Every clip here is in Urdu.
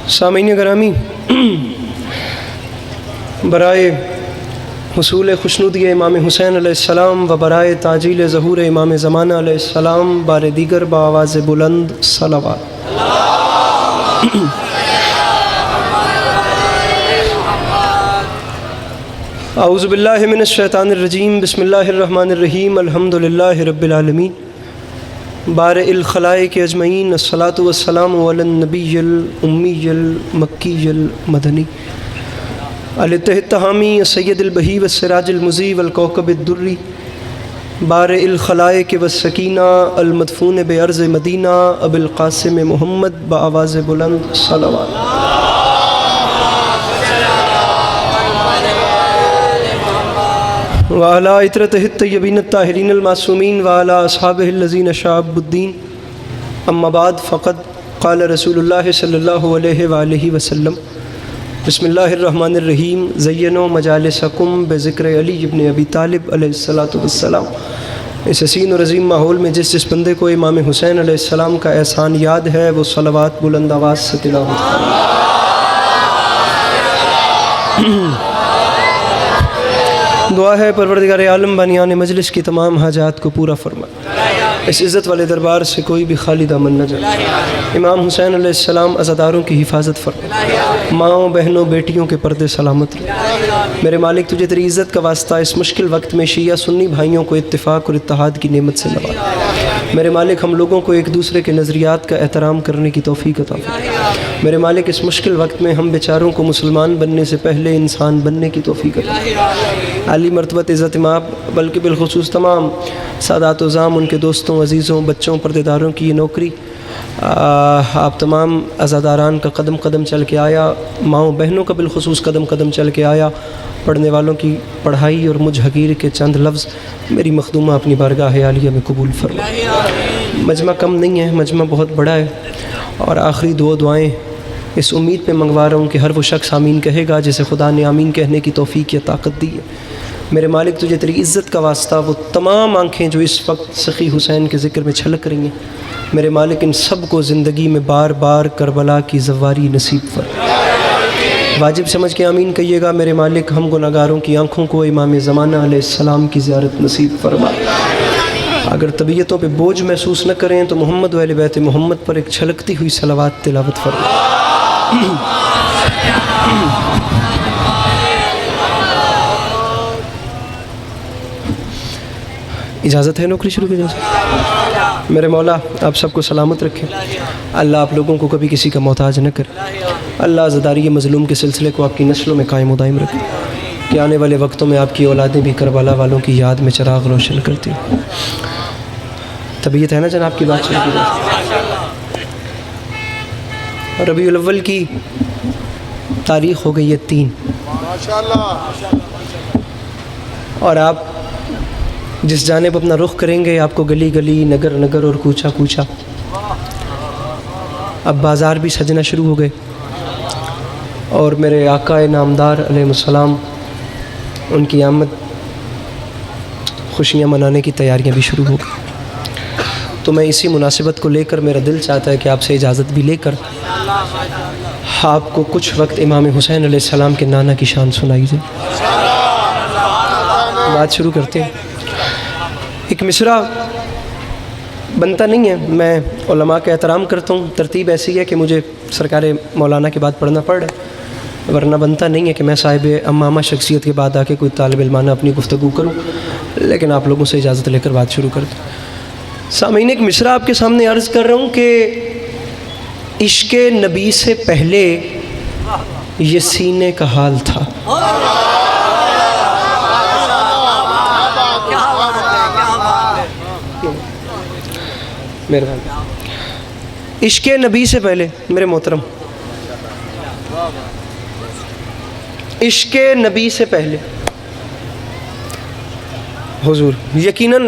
سامعین گرامی، برائے حصول خشنودی امام حسین علیہ السلام و برائے تعجیل ظہور امام زمانہ علیہ السلام بار دیگر بآواز بلند صلوات۔ اعوذ باللہ من الشیطان الرجیم، بسم اللہ الرحمن الرحیم، الحمدللہ رب العالمین، بارئ الخلائق اجمعین، الصلاۃ والسلام علی النبی الامی المکی المدنی الاتحامی سید البہی والسراج المضیء والکوكب الدری، بارئ الخلائق والسکینہ المدفون بعرض مدینہ ابو القاسم محمد بآواز بلند صلوات۔ وعلی عطرتہ الطیبین الطاہرین المعصومین وعلی اصحابہ الذین شعب الدین، اما بعد فقد قال رسول اللہ صلی اللہ علیہ وآلہ وسلم، بسم اللہ الرحمن الرحیم، زینوا مجالسکم بذکر علی ابن ابی طالب علیہ السلام۔ اس حسین اور عظیم ماحول میں جس بندے کو امام حسین علیہ السلام کا احسان یاد ہے وہ صلوات بلند آواز سے تلاوت کرے۔ دعا ہے پروردگار عالم بانیان مجلس کی تمام حاجات کو پورا فرمائے، اس عزت والے دربار سے کوئی بھی خالی دامن نہ جائے۔ امام حسین علیہ السلام عزاداروں کی حفاظت فرمائے، ماؤں بہنوں بیٹیوں کے پردے سلامت رہے۔ میرے مالک تجھے تیری عزت کا واسطہ اس مشکل وقت میں شیعہ سنی بھائیوں کو اتفاق اور اتحاد کی نعمت سے نواز۔ میرے مالک ہم لوگوں کو ایک دوسرے کے نظریات کا احترام کرنے کی توفیق عطا فرما۔ میرے مالک اس مشکل وقت میں ہم بیچاروں کو مسلمان بننے سے پہلے انسان بننے کی توفیق عطا فرما۔ علی مرتبت عزت امام بلکہ بالخصوص تمام سادات و زام، ان کے دوستوں عزیزوں بچوں پردے داروں کی یہ نوکری آپ تمام عزاداران کا قدم قدم چل کے آیا، ماؤں بہنوں کا بالخصوص قدم قدم چل کے آیا، پڑھنے والوں کی پڑھائی اور مجھ حقیر کے چند لفظ میری مخدومہ اپنی بارگاہ عالیہ میں قبول فرما۔ مجمع کم نہیں ہے، مجمع بہت بڑا ہے، اور آخری دو دعائیں اس امید پہ منگوا رہا ہوں کہ ہر وہ شخص آمین کہے گا جسے خدا نے آمین کہنے کی توفیق یا طاقت دی ہے۔ میرے مالک تجھے تیری عزت کا واسطہ وہ تمام آنکھیں جو اس وقت سخی حسین کے ذکر میں چھلک رہی ہیں، میرے مالک ان سب کو زندگی میں بار بار کربلا کی زواری نصیب فرما۔ واجب سمجھ کے آمین کہیے گا، میرے مالک ہم گناہگاروں کی آنکھوں کو امام زمانہ علیہ السلام کی زیارت نصیب فرما۔ اگر طبیعتوں پہ بوجھ محسوس نہ کریں تو محمد و اہل بیت محمد پر ایک چھلکتی ہوئی صلوات تلاوت فرما۔ اجازت ہے نوکری شروع کی جائے؟ میرے مولا آپ سب کو سلامت رکھیں، اللہ آپ لوگوں کو کبھی کسی کا محتاج نہ کرے، اللہ عزاداری مظلوم کے سلسلے کو آپ کی نسلوں میں قائم و دائم رکھے، کہ آنے والے وقتوں میں آپ کی اولادیں بھی کربلا والوں کی یاد میں چراغ روشن کرتی ہیں۔ طبیعت ہے نا جناب کی بات شروع کی جائے؟ ربیع الاول کی تاریخ ہو گئی ہے 3، اور آپ جس جانب اپنا رخ کریں گے آپ کو گلی گلی نگر نگر اور کوچہ کوچہ اب بازار بھی سجنا شروع ہو گئے، اور میرے آقا نامدار علیہ السلام ان کی آمد خوشیاں منانے کی تیاریاں بھی شروع ہو گئی۔ تو میں اسی مناسبت کو لے کر میرا دل چاہتا ہے کہ آپ سے اجازت بھی لے کر آپ کو کچھ وقت امام حسین علیہ السلام کے نانا کی شان سنائی جائے۔ بات شروع کرتے ہیں۔ ایک مصرع بنتا نہیں ہے، میں علماء کا احترام کرتا ہوں، ترتیب ایسی ہے کہ مجھے سرکار مولانا کے بعد پڑھنا پڑ رہا ہے، ورنہ بنتا نہیں ہے کہ میں صاحب امامہ شخصیت کے بعد آ کے کوئی طالب علمانہ اپنی گفتگو کروں، لیکن آپ لوگوں سے اجازت لے کر بات شروع کر دوں۔ سامعین ایک مصرع آپ کے سامنے عرض کر رہا ہوں کہ عشق نبی سے پہلے یہ سینے کا حال تھا۔ عشق نبی سے پہلے میرے محترم، عشق نبی سے پہلے حضور یقیناً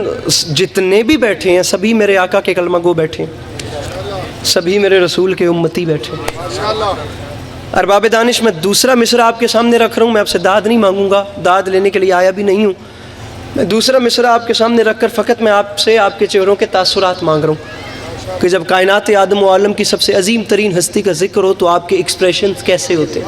جتنے بھی بیٹھے ہیں سبھی میرے آقا کے کلمہ گو بیٹھے ہیں، سبھی میرے رسول کے امتی بیٹھے ہیں۔ ارباب دانش میں دوسرا مصرع آپ کے سامنے رکھ رہا ہوں، میں آپ سے داد نہیں مانگوں گا، داد لینے کے لیے آیا بھی نہیں ہوں، میں دوسرا مصرع آپ کے سامنے رکھ کر فقط میں آپ سے آپ کے چہروں کے تاثرات مانگ رہا ہوں۔ کہ جب کائنات آدم و عالم کی سب سے عظیم ترین ہستی کا ذکر ہو تو آپ کے ایکسپریشنز کیسے ہوتے ہیں.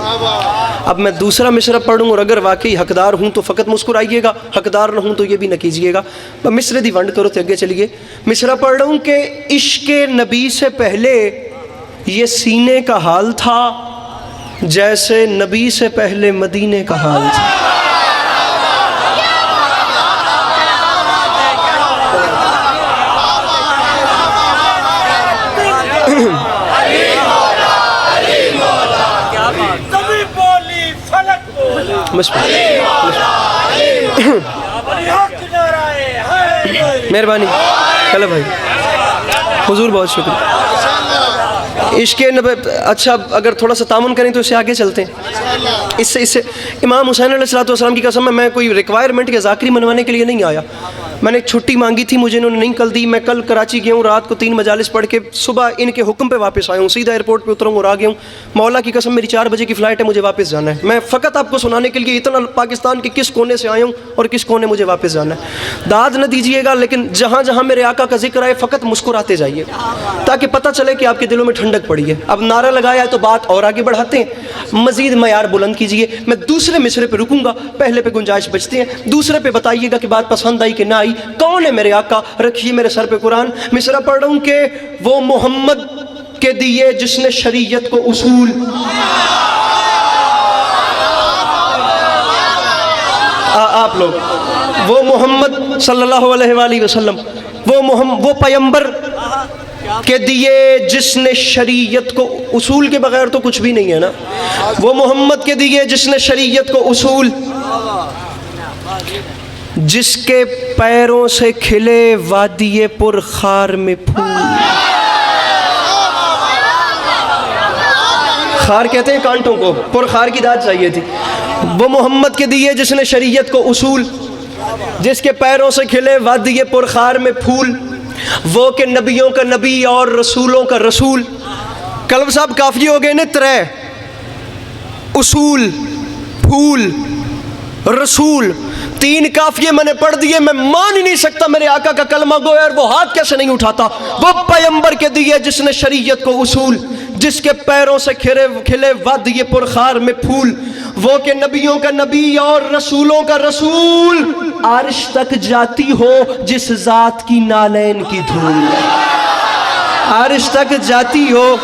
اب میں دوسرا مصرع پڑھوں اور اگر واقعی حقدار ہوں تو فقط مسکرائیے گا، حقدار نہ ہوں تو یہ بھی نہ کیجیے گا. میں مصرع دی ونڈ کرو تو اگے چلیے. مصرع پڑھ رہا ہوں کہ عشق نبی سے پہلے یہ سینے کا حال تھا جیسے نبی سے پہلے مدینے کا حال تھا. مہربانی کلب بھائی، حضور بہت شکریہ. عشق نبی. اچھا اگر تھوڑا سا تعاون کریں تو اس سے آگے چلتے ہیں. اس سے امام حسین علیہ السلام کی قسم میں کوئی ریکوائرمنٹ کے ذاکری منوانے کے لیے نہیں آیا. میں نے ایک چھٹی مانگی تھی، مجھے انہوں نے نہیں کل دی. میں کل کراچی گیا ہوں، رات کو 3 مجالس پڑھ کے صبح ان کے حکم پہ واپس آیا ہوں. سیدھا ایئرپورٹ پہ اتروں اور آ گیا ہوں. مولا کی قسم میری 4 بجے کی فلائٹ ہے، مجھے واپس جانا ہے. میں فقط آپ کو سنانے کے لیے اتنا پاکستان کے کس کونے سے آیا ہوں اور کس کونے مجھے واپس جانا ہے. داد نہ دیجیے گا، لیکن جہاں جہاں میرے آقا کا ذکر آئے فقط مسکراتے جائیے تاکہ پتہ چلے کہ آپ کے دلوں میں ٹھنڈک پڑی ہے. اب نعرہ لگایا ہے تو بات اور آگے بڑھاتے ہیں، مزید معیار بلند کیجیے. میں دوسرے مصرے پہ رکوں گا، پہلے پہ گنجائش بچتے ہیں، دوسرے پہ بتائیے گا کہ بات پسند آئی کہ نہ آئی. کون ہے میرے آقا؟ رکھیے میرے سر پہ قرآن. مصرع پڑھ رہا ہوں کہ وہ محمد کے دیے جس نے شریعت کو اصول. آپ لوگ وہ محمد صلی اللہ علیہ وآلہ وسلم، وہ پیمبر کے دیے جس نے شریعت کو اصول کے بغیر تو کچھ بھی نہیں ہے نا. وہ محمد کے دیے جس نے شریعت کو اصول، جس کے پیروں سے کھلے وادی پر خار میں پھول. خار کہتے ہیں کانٹوں کو، پر خار کی داد چاہیے تھی. وہ محمد کے دیے جس نے شریعت کو اصول، جس کے پیروں سے کھلے وادی پر خار میں پھول. وہ کہ نبیوں کا نبی اور رسولوں کا رسول. کلب صاحب کافی ہو گئے نا 3: اصول، پھول، رسول. 3 کافیے میں نے پڑھ دیے. میں مان ہی نہیں سکتا میرے آقا کا کلمہ گو ہے اور وہ ہاتھ کیسے نہیں اٹھاتا. وہ پیمبر کے دیے جس نے شریعت کو اصول، جس کے پیروں سے کھلے وادی پر خار میں پھول. وہ کہ نبیوں کا نبی اور رسولوں کا رسول، عرش تک جاتی ہو جس ذات کی نالین کی دھول. عرش تک جاتی ہو،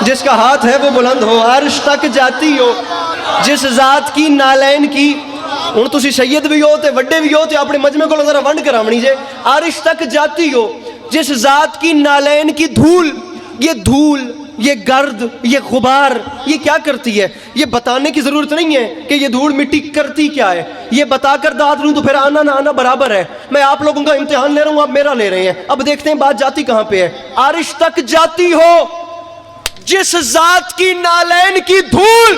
جس کا ہاتھ ہے وہ بلند ہو. عرش تک جاتی ہو جس ذات کی نالین کی. ہوں تسی سید بھی ہو تے وڈے بھی ہو تے اپنے مجمع کو ذرا ونڈ کراونی جے. عرش تک جاتی ہو جس ذات کی نالین کی دھول. یہ دھول، یہ گرد، یہ غبار، یہ کیا کرتی ہے؟ یہ بتانے کی ضرورت نہیں ہے کہ یہ دھول مٹی کرتی کیا ہے. یہ بتا کر داد لوں تو پھر آنا نہ آنا برابر ہے. میں آپ لوگوں کا امتحان لے رہا ہوں، آپ میرا لے رہے ہیں. اب دیکھتے ہیں بات جاتی کہاں پہ ہے. عرش تک جاتی ہو جس ذات کی نالین کی دھول.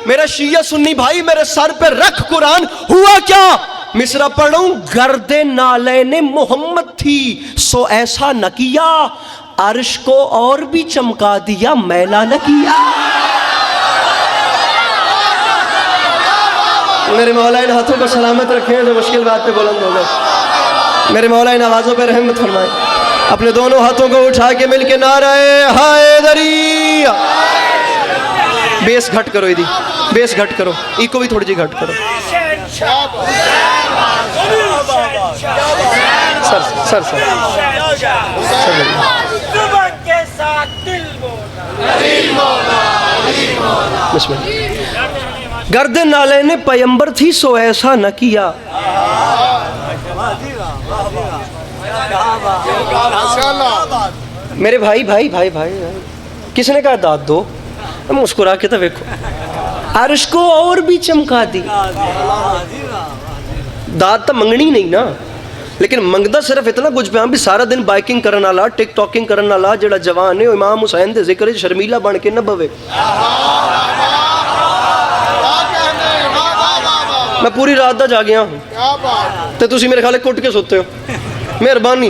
میرا شیعہ سنی بھائی میرے سر پہ رکھ قرآن. ہوا کیا؟ مصرع پڑھوں. گرد نالین محمد تھی سو ایسا نہ کیا، عرش کو اور بھی چمکا دیا میلا نہ کیا. میرے مولا ان ہاتھوں کو سلامت رکھیں جو مشکل بات پہ بلند ہو گئے. میرے مولا ان آوازوں پہ رحمت فرمائیں. اپنے دونوں ہاتھوں کو اٹھا کے مل کے نعرہ حیدری. بیس گھٹ کرو، ایدی بیس گھٹ کرو، ایکو بھی تھوڑی جی گھٹ کرو. سر گرد نالین پیمبر تھی سو ایسا نہ کیا. میرے بھائی کس نے کہا داد دو؟ مسکرا کے تو دیکھو. عرش کو اور بھی چمکا دی. داد تو منگنی نہیں نا، لیکن منگدا صرف اتنا کچھ پہ بھی سارا دن بائکنگ کرن والا، ٹک ٹاکنگ کرن والا جڑا جوان ہے امام حسین دے ذکر شرمیلا بن کے نہ بوے. میں پوری رات دا جاگیا ہوں تے تسی میرے خیال کٹ کے سوتے ہو. مہربانی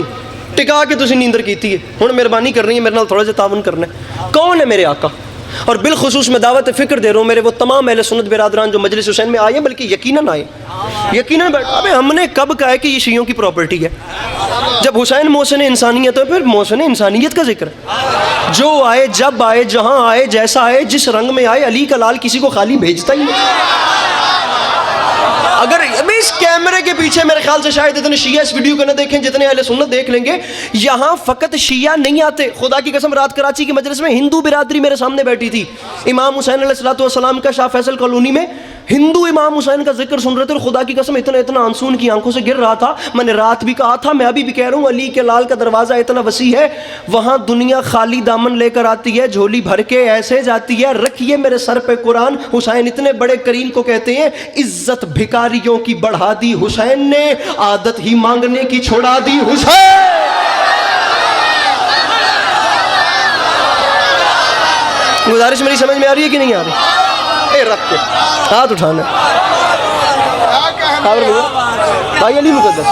ٹکا کے تسی نیندر کیتی ہے. ہن مہربانی کرنی ہے میرے نال تھوڑا جہا تعاون کرنا ہے. کون ہے میرے آقا؟ اور بالخصوص میں دعوت فکر دے رہا ہوں میرے وہ تمام اہل سنت برادران جو مجلس حسین میں آئے ہیں، بلکہ یقیناً آئے، یقیناً بیٹھ. ابے ہم نے کب کہا ہے کہ یہ شیعوں کی پراپرٹی ہے؟ جب حسین محسن انسانیت ہے پھر محسن انسانیت کا ذکر ہے. جو آئے، جب آئے، جہاں آئے، جیسا آئے، جس رنگ میں آئے، علی کا لال کسی کو خالی بھیجتا ہی نہیں. اگر ابھی اس کیمرے کے پیچھے میرے خیال سے شاید اتنے شیعہ اس ویڈیو کو نہ دیکھیں جتنے اہل سنت دیکھ لیں گے. یہاں فقط شیعہ نہیں آتے، خدا کی قسم رات کراچی کی مجلس میں ہندو برادری میرے سامنے بیٹھی تھی. امام حسین علیہ السلام کا شاہ فیصل کالونی میں ہندو امام حسین کا ذکر سن رہے تھے، اور خدا کی قسم اتنا آنسو ان کی آنکھوں سے گر رہا تھا. میں نے رات بھی کہا تھا، میں ابھی بھی کہہ رہا ہوں، علی کے لال کا دروازہ اتنا وسیع ہے، وہاں دنیا خالی دامن لے کر آتی ہے، جھولی بھر کے ایسے جاتی ہے. رکھیے میرے سر پہ قرآن. حسین اتنے بڑے کریم کو کہتے ہیں عزت بھکاریوں کی بڑھا دی حسین نے، عادت ہی مانگنے کی چھوڑا دی حسین. گزارش میری سمجھ میں آ رہی ہے کہ نہیں آ رہی؟ رکھ کے ہاتھ اٹھانا بھائی علی مقدس.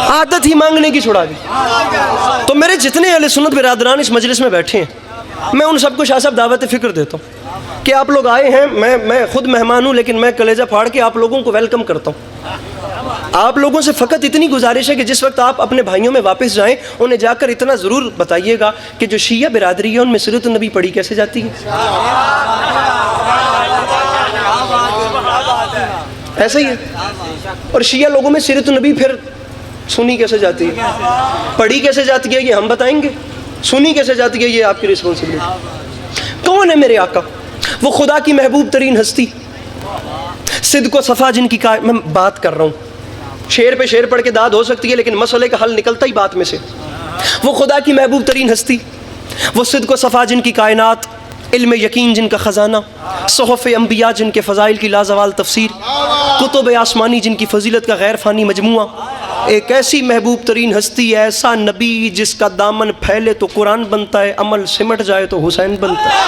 عادت ہی مانگنے کی چھڑا دی. تو میرے جتنے اہل سنت برادران اس مجلس میں بیٹھے ہیں، میں ان سب کو شاہ صاحب دعوت فکر دیتا ہوں کہ آپ لوگ آئے ہیں. میں خود مہمان ہوں، لیکن میں کلیجہ پھاڑ کے آپ لوگوں کو ویلکم کرتا ہوں. آپ لوگوں سے فقط اتنی گزارش ہے کہ جس وقت آپ اپنے بھائیوں میں واپس جائیں، انہیں جا کر اتنا ضرور بتائیے گا کہ جو شیعہ برادری ہے ان میں سیرت النبی پڑھی کیسے جاتی ہے. ایسا ہی ہے. اور شیعہ لوگوں میں سیرت النبی پھر سنی کیسے جاتی ہے، پڑھی کیسے جاتی ہے، یہ ہم بتائیں گے. سنی کیسے جاتی ہے، یہ آپ کی رسپانسبلٹی. کون ہے میرے آقا؟ وہ خدا کی محبوب ترین ہستی، صدق و صفا جن کی میں بات کر رہا ہوں. شعر پہ شعر پڑھ کے داد ہو سکتی ہے، لیکن مسئلے کا حل نکلتا ہی بات میں سے. وہ خدا کی محبوب ترین ہستی، وہ صدق و صفا جن کی کائنات، علم یقین جن کا خزانہ، صحف انبیاء جن کے فضائل کی لازوال تفسیر، کتب آسمانی جن کی فضیلت کا غیر فانی مجموعہ. ایک ایسی محبوب ترین ہستی، ایسا نبی جس کا دامن پھیلے تو قرآن بنتا ہے، عمل سمٹ جائے تو حسین بنتا ہے.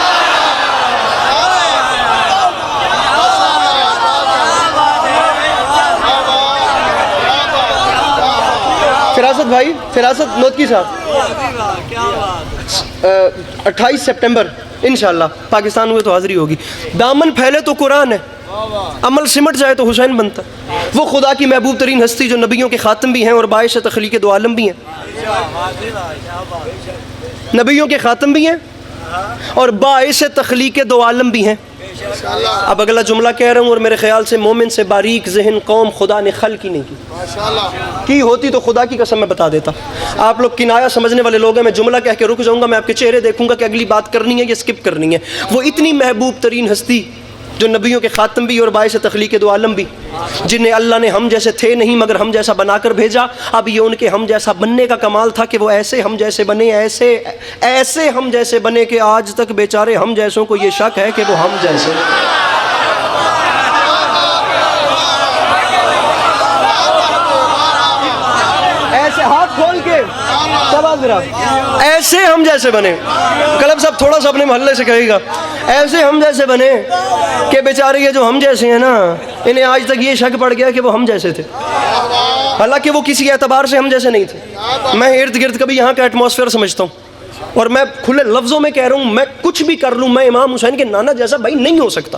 فراست بھائی، فراست نوتکی صاحب، 28 سپٹمبر انشاءاللہ پاکستان ہوئے تو حاضری ہوگی. دامن پھیلے تو قرآن ہے، عمل سمٹ جائے تو حسین بنتا. وہ خدا کی محبوب ترین ہستی جو نبیوں کے خاتم بھی ہیں اور باعث تخلیق دو عالم بھی ہیں. نبیوں کے خاتم بھی ہیں اور باعث تخلیق دو عالم بھی ہیں. اب اگلا جملہ کہہ رہا ہوں، اور میرے خیال سے مومن سے باریک ذہن قوم خدا نے خلق ہی نہیں کی ہوتی تو خدا کی قسم میں بتا دیتا. آپ لوگ کنایا سمجھنے والے لوگ ہیں. میں جملہ کہہ کے رک جاؤں گا، میں آپ کے چہرے دیکھوں گا کہ اگلی بات کرنی ہے یا اسکپ کرنی ہے. وہ اتنی محبوب ترین ہستی جو نبیوں کے خاتم بھی اور باعث تخلیق دو عالم بھی، جنہیں اللہ نے ہم جیسے تھے نہیں مگر ہم جیسا بنا کر بھیجا. اب یہ ان کے ہم جیسا بننے کا کمال تھا کہ وہ ایسے ہم جیسے بنے، ایسے ہم جیسے بنے کہ آج تک بیچارے ہم جیسوں کو یہ شک ہے کہ وہ ہم جیسے. ایسے ہاتھ کھول کے ایسے ہم جیسے بنے. کلب صاحب تھوڑا سا اپنے محلے سے کہے گا، ایسے ہم جیسے بنے کہ بیچارے یہ جو ہم جیسے ہیں نا، انہیں آج تک یہ شک پڑ گیا کہ وہ ہم جیسے تھے، حالانکہ وہ کسی اعتبار سے ہم جیسے نہیں تھے. میں ارد گرد کبھی یہاں کا ایٹماسفیئر سمجھتا ہوں، اور میں کھلے لفظوں میں کہہ رہا ہوں، میں کچھ بھی کر لوں، میں امام حسین کے نانا جیسا بھائی نہیں ہو سکتا،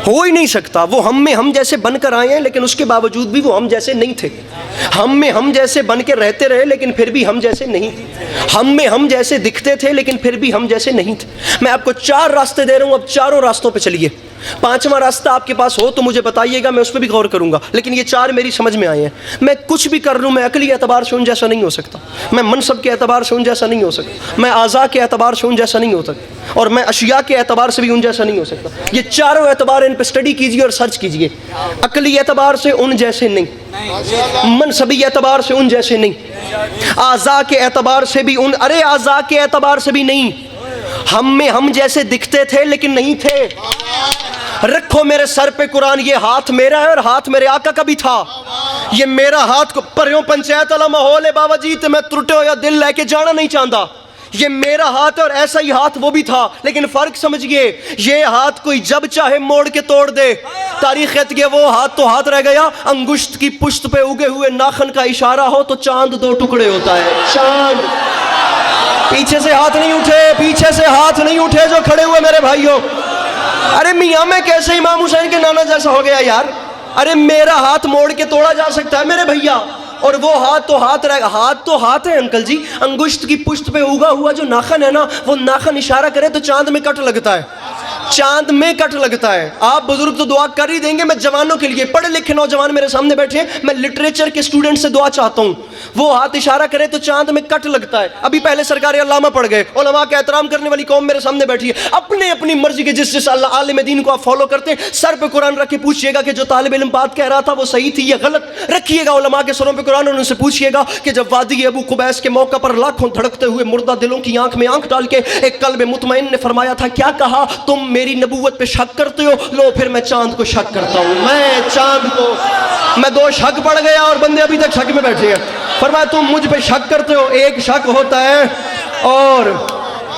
ہو ہی نہیں سکتا. وہ ہم میں ہم جیسے بن کر آئے ہیں، لیکن اس کے باوجود بھی وہ ہم جیسے نہیں تھے. ہم میں ہم جیسے بن کے رہتے رہے، لیکن پھر بھی ہم جیسے نہیں. ہم میں ہم جیسے دکھتے تھے، لیکن پھر بھی ہم جیسے نہیں تھے. میں آپ کو 4 راستے دے رہا ہوں، اب چاروں راستوں پہ چلیے. 5واں راستہ آپ کے پاس ہو تو مجھے بتائیے گا، میں اس پہ بھی غور کروں گا، لیکن یہ 4 میری سمجھ میں آئے ہیں. میں کچھ بھی کر لوں، میں عقلی اعتبار سے ان جیسا نہیں ہو سکتا، میں منصب کے اعتبار سے ان جیسا نہیں ہو سکتا، میں اعضاء کے اعتبار سے ان جیسا نہیں ہو سکتا، اور میں اشیاء کے اعتبار سے بھی ان جیسا نہیں ہو سکتا. یہ چاروں اعتبار ان پہ اسٹڈی کیجیے اور سرچ کیجیے. عقلی اعتبار سے ان جیسے نہیں، منصبی اعتبار سے ان جیسے نہیں، اعضاء کے اعتبار سے بھی اعضاء کے اعتبار سے بھی نہیں. ہم میں ہم جیسے دکھتے تھے لیکن نہیں تھے. رکھو میرے سر پہ قرآن، یہ ہاتھ میرا ہے اور ہاتھ میرے آقا کا بھی تھا. یہ میرا ہاتھ کو پریوں پنچایت والا ماحول ہے بابا جی، تو میں ترٹے ہو یا دل لے کے جانا نہیں چاہتا. یہ میرا ہاتھ ہے اور ایسا ہی ہاتھ وہ بھی تھا، لیکن فرق سمجھئے، یہ ہاتھ کوئی جب چاہے موڑ کے توڑ دے. تاریخ کہتی ہے وہ ہاتھ تو ہاتھ رہ گیا، انگشت کی پشت پہ اگے ہوئے ناخن کا اشارہ ہو تو چاند 2 ٹکڑے ہوتا ہے. چاند پیچھے سے ہاتھ نہیں اٹھے, پیچھے سے ہاتھ نہیں اٹھے جو کھڑے ہوئے میرے بھائیوں. ارے میاں میں کیسے امام حسین کے نانا جیسا ہو گیا یار؟ ارے میرا ہاتھ موڑ کے توڑا جا سکتا ہے میرے بھیا, اور وہ ہاتھ تو ہاتھ رہے گا. ہاتھ تو ہاتھ ہے انکل جی. انگشت کی پشت پہ اگا ہوا جو ناخن ہے نا, وہ ناخن اشارہ کرے تو چاند میں کٹ لگتا ہے, چاند میں کٹ لگتا ہے. آپ بزرگ تو دعا کر ہی دیں گے. میں جوانوں کے لیے, پڑھے لکھے نوجوان میرے سامنے بیٹھے ہیں, میں لٹریچر کے اسٹوڈنٹ سے دعا چاہتا ہوں. وہ ہاتھ اشارہ کرے تو چاند میں کٹ لگتا ہے. ابھی پہلے سرکار علامہ پڑھ گئے, علماء کا احترام کرنے والی قوم میرے سامنے بیٹھی ہے. اپنے اپنی مرضی کے جس اللہ عالم دین کو آپ فالو کرتے ہیں, سر پہ قرآن رکھ کے پوچھئے گا کہ جو طالب علم بات کہہ رہا تھا وہ صحیح تھی یا غلط. رکھیے گا علماء کے سروں پہ قرآن, اور ان سے پوچھئے گا کہ جب وادی ابو قبیس کے موقع پر لاکھوں دھڑکتے ہوئے مردہ دلوں کی آنکھ میں آنکھ ڈال کے ایک قلب مطمئن نے فرمایا تھا, کیا کہا؟ تم میری نبوت پہ شک کرتے ہو. لو پھر میں چاند کو شک کرتا ہوں. میں چاند کو, میں دو شک پڑ گیا اور بندے ابھی تک شک میں بیٹھے ہیں. فرمایا تم مجھ پہ شک کرتے ہو, ایک شک ہوتا ہے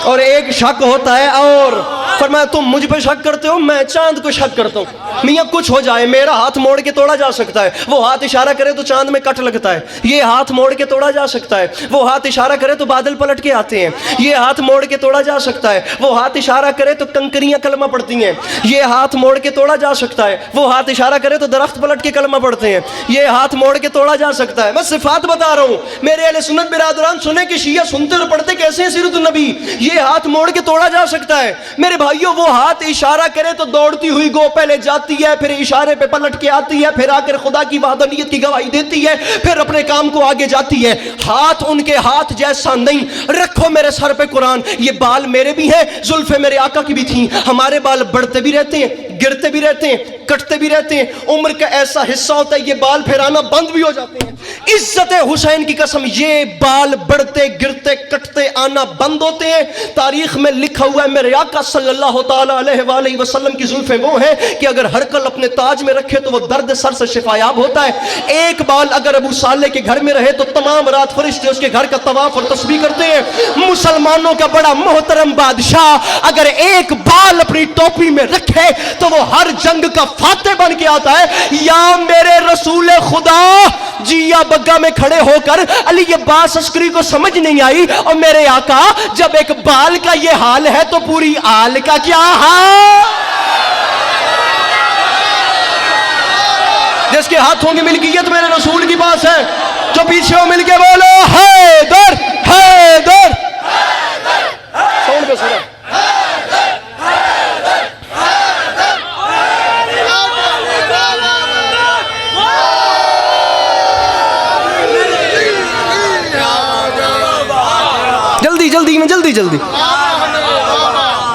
اور ایک شک ہوتا ہے اور. فرمایا تم مجھ پہ شک کرتے ہو, میں چاند کو شک کرتا ہوں. میاں کچھ ہو جائے, میرا ہاتھ موڑ کے توڑا جا سکتا ہے. وہ ہاتھ اشارہ کرے تو چاند میں کٹ لگتا ہے. یہ ہاتھ موڑ کے توڑا جا سکتا ہے. وہ ہاتھ اشارہ کرے تو بادل پلٹ کے آتے ہیں. یہ ہاتھ موڑ کے توڑا جا سکتا ہے. وہ ہاتھ اشارہ کرے تو کنکریاں کلمہ پڑھتی ہیں. یہ ہاتھ موڑ کے توڑا جا سکتا ہے. وہ ہاتھ اشارہ کرے تو درخت پلٹ کے کلمہ پڑھتے ہیں. یہ ہاتھ موڑ کے توڑا جا سکتا ہے. میں صفات بتا رہا ہوں. میرے اہل سنت برادران سنیں کہ شیعہ سنتے اور پڑھتے کیسے ہیں سیرت النبی. یہ ہاتھ موڑ کے توڑا جا سکتا ہے میرے بھائیوں. وہ ہاتھ اشارہ کرے تو دوڑتی ہوئی گو پہلے جاتی ہے, پھر اشارے پہ پلٹ کے آتی ہے, پھر آ کر خدا کی وحدانیت کی گواہی دیتی ہے, پھر اپنے کام کو آگے جاتی ہے. ہاتھ ان کے ہاتھ جیسا نہیں. رکھو میرے سر پہ قرآن. یہ بال میرے بھی ہیں, زلفیں میرے آقا کی بھی تھیں. ہمارے بال بڑھتے بھی رہتے ہیں, گرتے بھی رہتے ہیں, کٹتے بھی رہتے ہیں. عمر کا ایسا حصہ ہوتا ہے یہ بال پھر آنا بند بھی ہو جاتے ہیں. عزت حسین کی قسم, یہ بال بڑھتے گرتے کٹتے آنا بند ہوتے ہیں. تاریخ میں لکھا ہوا ہے میرے آقا صلی اللہ تعالی علیہ وآلہ وسلم کی زلفیں وہ ہیں کہ اگر ہر کل اپنے تاج میں رکھے تو وہ درد سر سے شفایاب ہوتا ہے. ایک بال اگر ابو صالح کے گھر میں رہے تو تمام رات فرشتے اس کے گھر کا طواف اور تسبیح کرتے ہیں. مسلمانوں کا بڑا محترم بادشاہ اگر ایک بال اپنی ٹوپی میں رکھے تو وہ ہر جنگ کا فاتح بن کے آتا ہے. یا میرے رسول خدا جیا بگا میں کھڑے ہو کر علی عباس عسکری کو سمجھ نہیں آئی, اور میرے آقا جب ایک بال کا یہ حال ہے تو پوری آل کا کیا حال. جس کے ہاتھوں کی ملکیت میرے رسول کی پاس ہے, جو پیچھے ہو مل کے بولو حیدر حیدر. ساؤنڈ پہ سنا. جلدی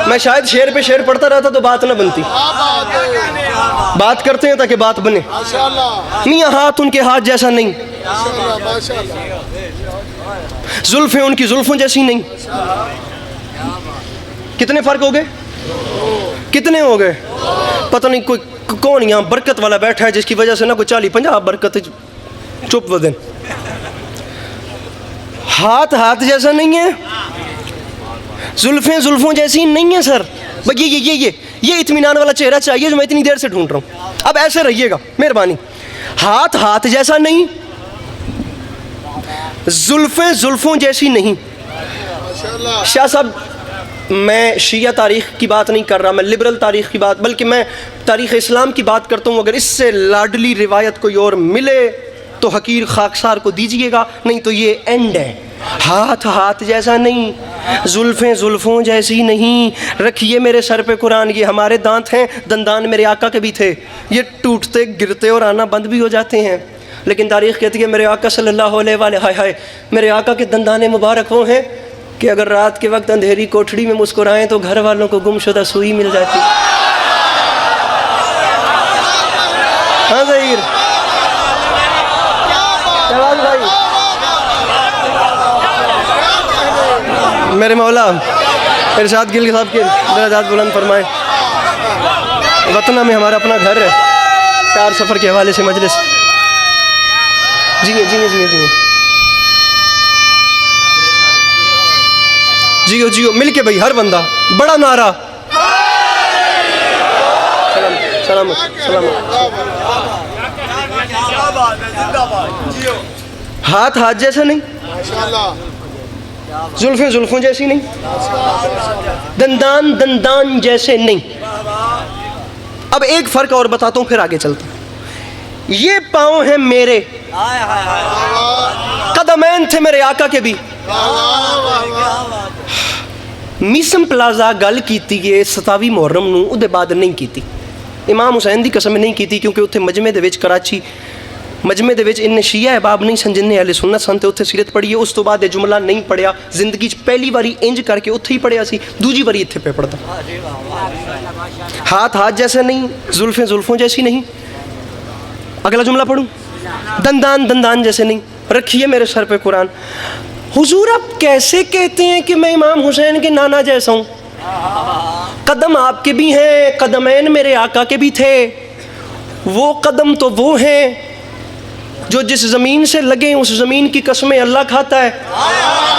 میں شاید شعر پہ شعر پڑھتا رہتا تو بات نہ بنتی. بات کرتے ہیں تاکہ بات بنے. میاں ہاتھ ان کے ہاتھ جیسا نہیں, زلفیں ان کی زلفوں جیسی نہیں. کتنے فرق ہو گئے, کتنے ہو گئے؟ پتہ نہیں کوئی کون یہاں برکت والا بیٹھا ہے جس کی وجہ سے نہ کوئی 40-50 برکت چپ ودن. ہاتھ ہاتھ جیسا نہیں ہے, زلفیں زلفوں جیسی نہیں ہیں سر. یہ اطمینان والا چہرہ چاہیے جو میں اتنی دیر سے ڈھونڈ رہا ہوں. اب ایسے رہیے گا مہربانی. ہاتھ ہاتھ جیسا نہیں, زلفیں زلفوں جیسی نہیں. شاہ صاحب میں شیعہ تاریخ کی بات نہیں کر رہا, میں لبرل تاریخ کی بات, بلکہ میں تاریخ اسلام کی بات کرتا ہوں. اگر اس سے لاڈلی روایت کوئی اور ملے تو حقیر خاکسار کو دیجئے گا, نہیں تو یہ اینڈ ہے. ہاتھ ہاتھ جیسا نہیں, زلفیں زلفوں جیسی نہیں. رکھیے میرے سر پہ قرآن. یہ ہمارے دانت ہیں, دندان میرے آقا کے بھی تھے, یہ ٹوٹتے گرتے اور آنا بند بھی ہو جاتے ہیں. لیکن تاریخ کہتی ہے میرے آقا صلی اللہ علیہ وآلہ, میرے آقا کے دندان مبارک وہ ہیں کہ اگر رات کے وقت اندھیری کوٹھڑی میں مسکرائیں تو گھر والوں کو گم شدہ سوئی مل جاتی. ہاں ظہیر بھائی, میرے مولا ارشاد گل صاحب کے درجات بلند فرمائے. وطن میں ہمارا اپنا گھر ہے, 4 سفر کے حوالے سے مجلس. جیو مل کے بھائی, ہر بندہ بڑا نعرہ. سلام. ہاتھ ہاتھ جیسا نہیں, زلفیں زلفوں جیسی نہیں، دندان دندان جیسے نہیں۔ اب ایک فرق اور بتاتا ہوں پھر آگے چلتا ہوں۔ یہ پاؤں ہیں میرے، قدمین تھے میرے آقا کے بھی۔ میسم پلازا گل کیتی کہ 27 محرم نو اودے بعد نہیں کیتی، امام حسین دی قسم نہیں کیتی، کیونکہ اتھے مجمع دے وچ کراچی مجمع دے وچ ان شیعہ احباب نہیں سن جن اہل سنت سن تے اتھے سیرت پڑھی ہے، اس تو بعد یہ جملہ نہیں پڑھیا زندگی چ پہلی باری انج کر کے اتھے ہی پڑھیا سی، دوجی باری اتھے پہ پڑھتا۔ ہاتھ ہاتھ جیسا نہیں، زلفیں زلفوں جیسی نہیں۔ اگلا جملہ پڑھوں، دندان دندان جیسے نہیں۔ رکھیے میرے سر پہ قرآن۔ حضور آپ کیسے کہتے ہیں کہ میں امام حسین کے نانا جیسا ہوں؟ قدم آپ کے بھی ہیں، قدمین میرے آقا کے بھی تھے۔ وہ قدم تو وہ ہیں جو جس زمین سے لگے اس زمین کی قسمیں اللہ کھاتا ہے،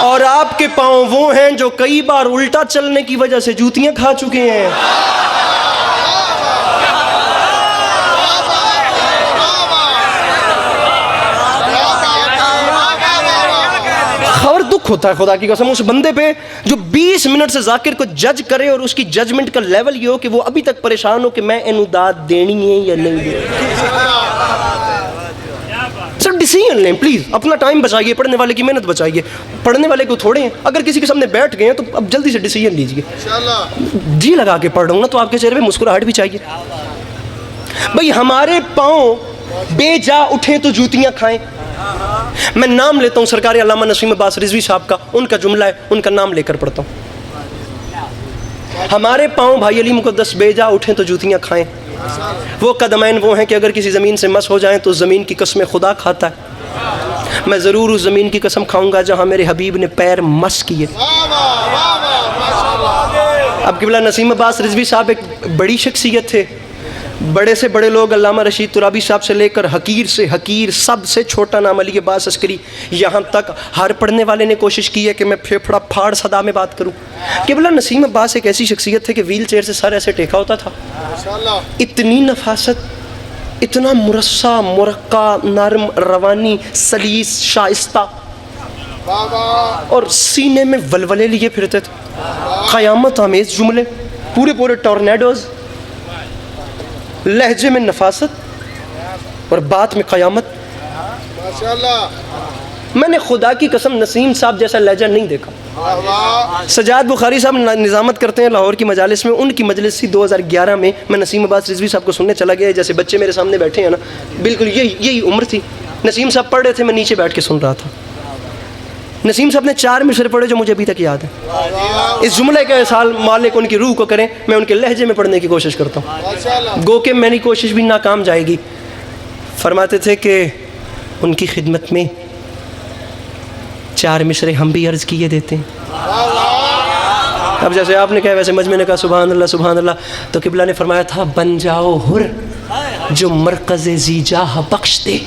اور آپ کے پاؤں وہ ہیں جو کئی بار الٹا چلنے کی وجہ سے جوتیاں کھا چکے ہیں۔ خبر دکھ ہوتا ہے خدا کی قسم اس بندے پہ جو 20 منٹ سے ذاکر کو جج کرے اور اس کی ججمنٹ کا لیول یہ ہو کہ وہ ابھی تک پریشان ہو کہ میں انہوں داد دینی ہے یا نہیں دینی۔ سر ڈیسیژن لیں پلیز، اپنا ٹائم بچائیے، پڑھنے والے کی محنت بچائیے۔ پڑھنے والے کو تھوڑے ہیں، اگر کسی کے سامنے بیٹھ گئے ہیں تو اب جلدی سے ڈیسیژن لیجیے۔ جی لگا کے پڑھ رہا ہوں نا تو آپ کے چہرے پہ مسکراہٹ بھی چاہیے۔ بھئی ہمارے پاؤں بے جا اٹھیں تو جوتیاں کھائیں۔ میں نام لیتا ہوں سرکار علامہ نسیم عباس رضوی صاحب کا، ان کا جملہ ہے، ان کا نام لے کر پڑھتا ہوں۔ ہمارے پاؤں بھائی علی مقدس بے جا اٹھیں تو جوتیاں کھائیں۔ وہ قدمین وہ ہیں کہ اگر کسی زمین سے مس ہو جائیں تو زمین کی قسمیں خدا کھاتا ہے۔ میں ضرور اس زمین کی قسم کھاؤں گا جہاں میرے حبیب نے پیر مس کیے۔ اب قبلہ نسیم عباس رضوی صاحب ایک بڑی شخصیت تھے، بڑے سے بڑے لوگ علامہ رشید ترابی صاحب سے لے کر حقیر سے حقیر سب سے چھوٹا نام علی عباس عسکری، یہاں تک ہر پڑھنے والے نے کوشش کی ہے کہ میں پھیپھڑا پھاڑ صدا میں بات کروں۔ قبلہ نسیم عباس ایک ایسی شخصیت تھے کہ ویل چیئر سے سر ایسے ٹیکا ہوتا تھا، اتنی نفاست، اتنا مرصع مرقع نرم روانی سلیس شائستہ، اور سینے میں ولولے لیے پھرتے تھے، قیامت آمیز جملے، پورے پورے ٹورنیڈوز، لہجے میں نفاست اور بات میں قیامت۔ میں نے خدا کی قسم نسیم صاحب جیسا لہجہ نہیں دیکھا۔ سجاد بخاری صاحب نظامت کرتے ہیں لاہور کی مجالس میں، ان کی مجلس تھی 2011 میں، میں نسیم عباس رضوی صاحب کو سننے چلا گیا، جیسے بچے میرے سامنے بیٹھے ہیں نا، بالکل یہی عمر تھی۔ نسیم صاحب پڑھ رہے تھے، میں نیچے بیٹھ کے سن رہا تھا۔ نسیم صاحب نے 4 مصرے پڑھے جو مجھے ابھی تک یاد ہے۔ اس جملے کا احسال مالک ان کی روح کو کریں، میں ان کے لہجے میں پڑھنے کی کوشش کرتا ہوں، گو کہ میری کوشش بھی ناکام جائے گی۔ فرماتے تھے کہ ان کی خدمت میں 4 مصرے ہم بھی عرض کیے دیتے ہیں۔ اب جیسے آپ نے کہا ویسے مجمع نے کہا سبحان اللہ سبحان اللہ، تو قبلہ نے فرمایا تھا بن جاؤ حر جو مرکز زیجاہ بخش دے۔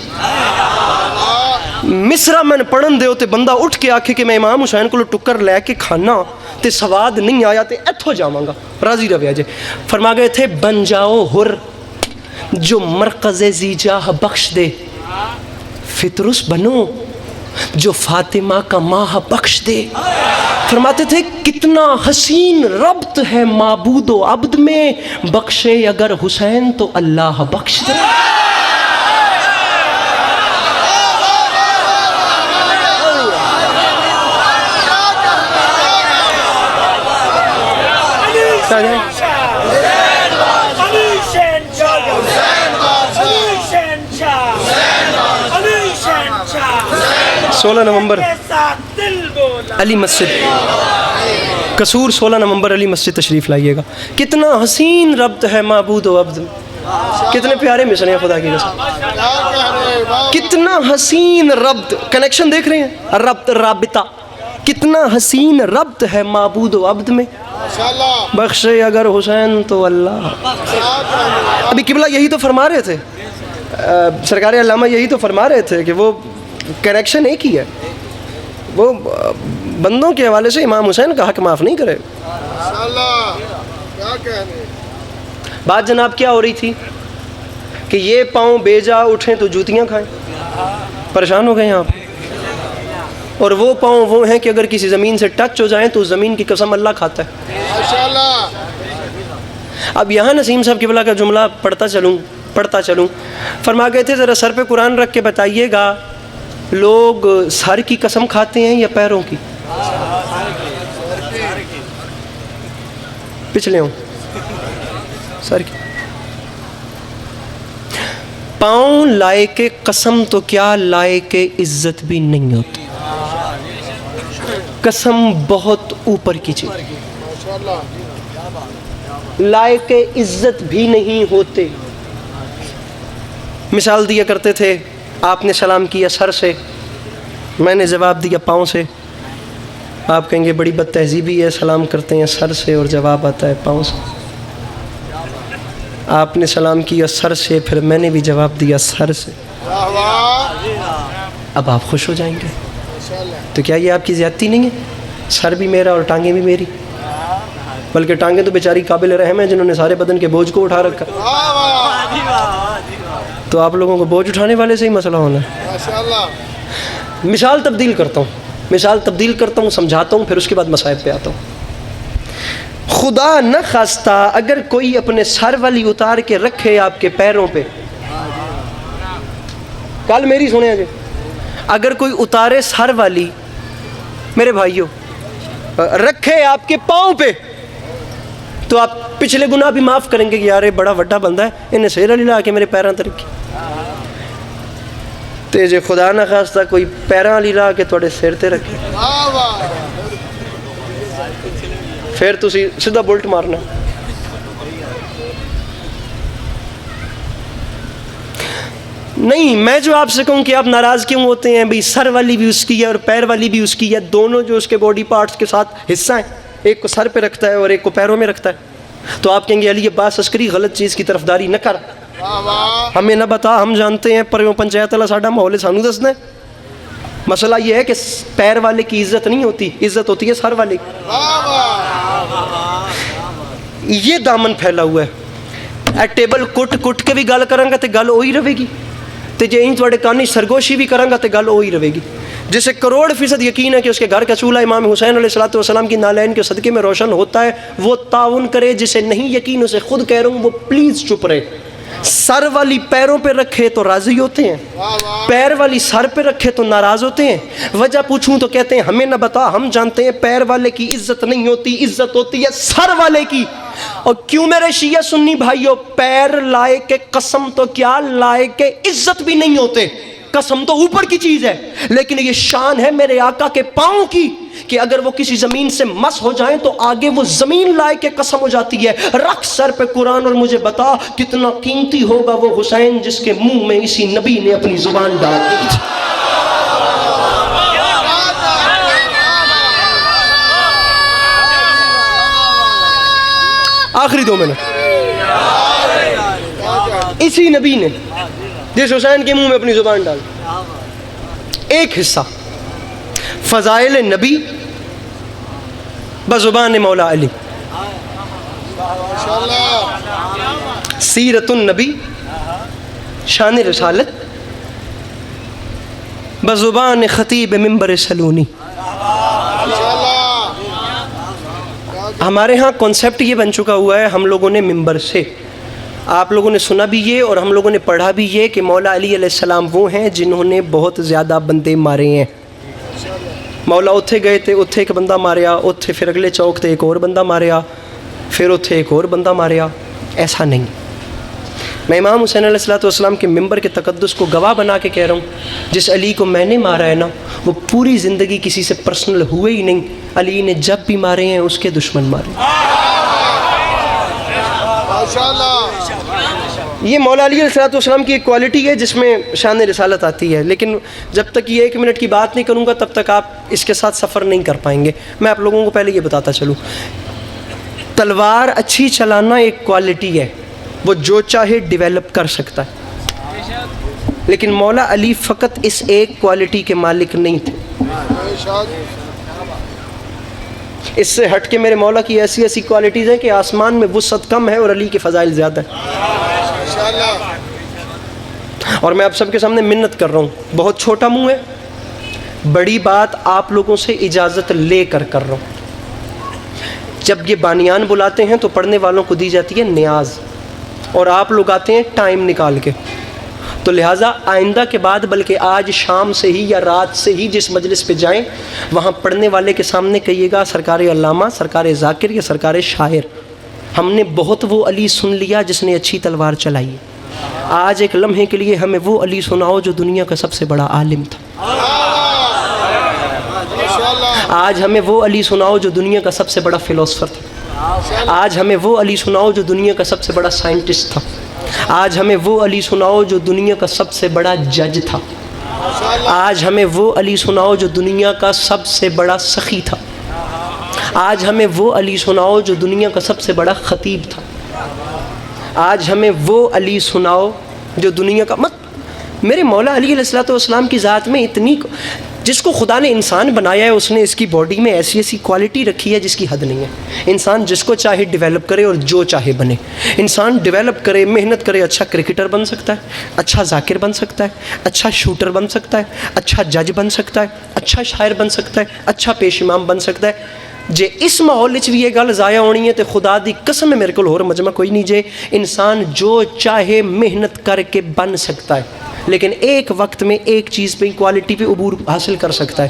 مصرا میں پڑھن دے ہوتے بندہ اٹھ کے آکھے کہ میں امام حسین کو ٹکر لے کے کھانا تے سواد نہیں آیا تے ایتھو جاواں گا، راضی رویا جے۔ فرما گئے تھے بن جاؤ حر جو مرکز زیجاہ بخش دے، فطرس بنو جو فاطمہ کا ماہ بخش دے۔ فرماتے تھے کتنا حسین ربط ہے معبود و عبد میں، بخشے اگر حسین تو اللہ بخش دے۔ سولہ نومبر علی مسجد قصور، 16 نومبر علی مسجد تشریف لائیے گا۔ کتنا حسین ربط ہے معبود و عبد میں، کتنے پیارے مصرے ہیں خدا کی قسم، کتنا حسین ربط، کنیکشن دیکھ رہے ہیں، ربط رابطہ، کتنا حسین ربط ہے معبود و عبد میں، بخشے اگر حسین تو اللہ۔ ابھی قبلہ یہی تو فرما رہے تھے، سرکار علامہ یہی تو فرما رہے تھے کہ وہ کریکشن ایک ہی ہے، وہ بندوں کے حوالے سے امام حسین کا حق معاف نہیں کرے۔ بات جناب کیا ہو رہی تھی کہ یہ پاؤں بے جا اٹھیں تو جوتیاں کھائیں، پریشان ہو گئے ہیں آپ؟ اور وہ پاؤں وہ ہیں کہ اگر کسی زمین سے ٹچ ہو جائیں تو اس زمین کی قسم اللہ کھاتا ہے. اب یہاں نسیم صاحب قبلہ کا جملہ پڑھتا چلوں فرما گئے تھے ذرا سر پہ قرآن رکھ کے بتائیے گا لوگ سر کی قسم کھاتے ہیں یا پیروں کی؟ پچھلے ہوں سر کی. پاؤں لائق قسم تو کیا لائق عزت بھی نہیں ہوتی. قسم بہت اوپر کی چیز، لائق عزت بھی نہیں ہوتے. مثال دیا کرتے تھے آپ نے سلام کیا سر سے، میں نے جواب دیا پاؤں سے. آپ کہیں گے بڑی بد تہذیبی ہے، سلام کرتے ہیں سر سے اور جواب آتا ہے پاؤں سے. آپ نے سلام کیا سر سے، پھر میں نے بھی جواب دیا سر سے. اب آپ خوش ہو جائیں گے تو کیا یہ آپ کی زیادتی نہیں ہے؟ سر بھی میرا اور ٹانگیں بھی میری، بلکہ ٹانگیں تو بیچاری قابل رحم ہیں جنہوں نے سارے بدن کے بوجھ کو اٹھا رکھا. تو آپ لوگوں کو بوجھ اٹھانے والے سے ہی مسئلہ ہونا ہے. مثال تبدیل کرتا ہوں سمجھاتا ہوں، پھر اس کے بعد مصائب پہ آتا ہوں. خدا نہ خواستہ اگر کوئی اپنے سر والی اتار کے رکھے آپ کے پیروں پہ، کل میری سنیں جی، اگر کوئی اتارے سر والی میرے بھائیوں رکھے آپ کے پاؤں پہ، تو آپ پچھلے گناہ بھی معاف کریں گے کہ یار یہ بڑا وڈا بندہ ہے، انہیں سیر علی لا کے میرے پیراں تے رکھی. تے جے خدا نہ خواستہ کوئی پیراں علی لا کے تھوڑے سر تے رکھے، پھر تسی سیدھا بلٹ مارنا. نہیں، میں جو آپ سے کہوں کہ آپ ناراض کیوں ہوتے ہیں، بھئی سر والی بھی اس کی ہے اور پیر والی بھی اس کی ہے، دونوں جو اس کے باڈی پارٹس کے ساتھ حصہ ہیں، ایک کو سر پہ رکھتا ہے اور ایک کو پیروں میں رکھتا ہے. تو آپ کہیں گے علی عباس عسکری غلط چیز کی طرفداری نہ کر، ہمیں نہ بتا، ہم جانتے ہیں پر پنچایت والا ساڈا ماحول ہے سانو دسنا ہے. مسئلہ یہ ہے کہ پیر والے کی عزت نہیں ہوتی، عزت ہوتی ہے سر والے کی. یہ دامن پھیلا ہوا ہے. ٹیبل کٹ کے بھی گل کریں گا تو گل وہی رہے گی، تو جے این تھوڑے کانی سرگوشی بھی کریں گا تو گل وہی رہے گی. جسے 100% یقین ہے کہ اس کے گھر کا چولہا امام حسین علیہ السلام کی نالین کے صدقے میں روشن ہوتا ہے، وہ تعاون کرے. جسے نہیں یقین اسے خود کہہ رہا ہوں وہ پلیز چپ رہے. سر والی پیروں پہ رکھے تو راضی ہوتے ہیں، پیر والی سر پہ رکھے تو ناراض ہوتے ہیں. وجہ پوچھوں تو کہتے ہیں ہمیں نہ بتا، ہم جانتے ہیں پیر والے کی عزت نہیں ہوتی، عزت ہوتی ہے سر والے کی. اور کیوں میرے شیعہ سنی بھائیوں، پیر لائے کے قسم تو کیا لائے کے عزت بھی نہیں ہوتے. قسم تو اوپر کی چیز ہے، لیکن یہ شان ہے میرے آقا کے پاؤں کی کہ اگر وہ کسی زمین سے مس ہو جائیں تو آگے وہ زمین لائے کے قسم ہو جاتی ہے. رکھ سر پہ قرآن اور مجھے بتا کتنا قیمتی ہوگا وہ حسین جس کے منہ میں اسی نبی نے اپنی زبان ڈال دی. آخری 2 منٹ، اسی نبی نے جس حسین کے منہ میں اپنی زبان ڈال. ایک حصہ فضائل نبی بزبان مولا علی، سیرت النبی شان رسالت بزبان خطیب منبر سلونی. ہمارے ہاں کانسیپٹ یہ بن چکا ہوا ہے، ہم لوگوں نے منبر سے، آپ لوگوں نے سنا بھی یہ اور ہم لوگوں نے پڑھا بھی یہ کہ مولا علی علیہ السلام وہ ہیں جنہوں نے بہت زیادہ بندے مارے ہیں. مولا اتھے گئے تھے، اتھے ایک بندہ ماریا، اتھے پھر اگلے چوک تھے ایک اور بندہ ماریا، پھر اتھے ایک اور بندہ ماریا. ایسا نہیں. میں امام حسین علیہ السلام کے منبر کے تقدس کو گواہ بنا کے کہہ رہا ہوں، جس علی کو میں نے مارا ہے نا وہ پوری زندگی کسی سے پرسنل ہوئے ہی نہیں. علی نے جب بھی مارے ہیں اس کے دشمن مارے. یہ مولا علی علیہ السلام کی ایک کوالٹی ہے جس میں شان رسالت آتی ہے. لیکن جب تک یہ 1 منٹ کی بات نہیں کروں گا تب تک آپ اس کے ساتھ سفر نہیں کر پائیں گے. میں آپ لوگوں کو پہلے یہ بتاتا چلوں، تلوار اچھی چلانا ایک کوالٹی ہے، وہ جو چاہے ڈیولپ کر سکتا ہے. لیکن مولا علی فقط اس ایک کوالٹی کے مالک نہیں تھے. اس سے ہٹ کے میرے مولا کی ایسی ایسی کوالٹیز ہیں کہ آسمان میں وسعت کم ہے اور علی کے فضائل زیادہ ہیں. اور میں آپ سب کے سامنے منت کر رہا ہوں، بہت چھوٹا منہ ہے بڑی بات آپ لوگوں سے اجازت لے کر رہا ہوں. جب یہ بانیان بلاتے ہیں تو پڑھنے والوں کو دی جاتی ہے نیاز، اور آپ لوگ آتے ہیں ٹائم نکال کے. تو لہٰذا آئندہ کے بعد بلکہ آج شام سے ہی یا رات سے ہی جس مجلس پہ جائیں وہاں پڑھنے والے کے سامنے کہیے گا سرکار علامہ، سرکار ذاکر یا سرکار شاعر، ہم نے بہت وہ علی سن لیا جس نے اچھی تلوار چلائی ہے. آج ایک لمحے کے لیے ہمیں وہ علی سناؤ جو دنیا کا سب سے بڑا عالم تھا. آج ہمیں وہ علی سناؤ جو دنیا کا سب سے بڑا فلاسفر تھا. آج ہمیں وہ علی سناؤ جو دنیا کا سب سے بڑا سائنٹسٹ تھا. آج ہمیں وہ علی سناؤ جو دنیا کا سب سے بڑا جج تھا. آج ہمیں وہ علی سناؤ جو دنیا کا سب سے بڑا سخی تھا. آج ہمیں وہ علی سناؤ جو دنیا کا سب سے بڑا خطیب تھا. آج ہمیں وہ علی سناؤ جو دنیا کا میرے مولا علی علیہ الصلوۃ والسلام کی ذات میں اتنی، جس کو خدا نے انسان بنایا ہے اس نے اس کی باڈی میں ایسی ایسی کوالٹی رکھی ہے جس کی حد نہیں ہے. انسان جس کو چاہے ڈیولپ کرے اور جو چاہے بنے. انسان ڈیولپ کرے، محنت کرے، اچھا کرکٹر بن سکتا ہے، اچھا ذاکر بن سکتا ہے، اچھا شوٹر بن سکتا ہے، اچھا جج بن سکتا ہے، اچھا شاعر بن سکتا ہے، اچھا پیش امام بن سکتا ہے. جے اس ماحول وچ بھی یہ گل ضائع ہونی ہے تو خدا دی قسم میرے کو اور مجمع کوئی نہیں. جے انسان جو چاہے محنت کر کے بن سکتا ہے، لیکن ایک وقت میں ایک چیز پہ کوالٹی پہ عبور حاصل کر سکتا ہے.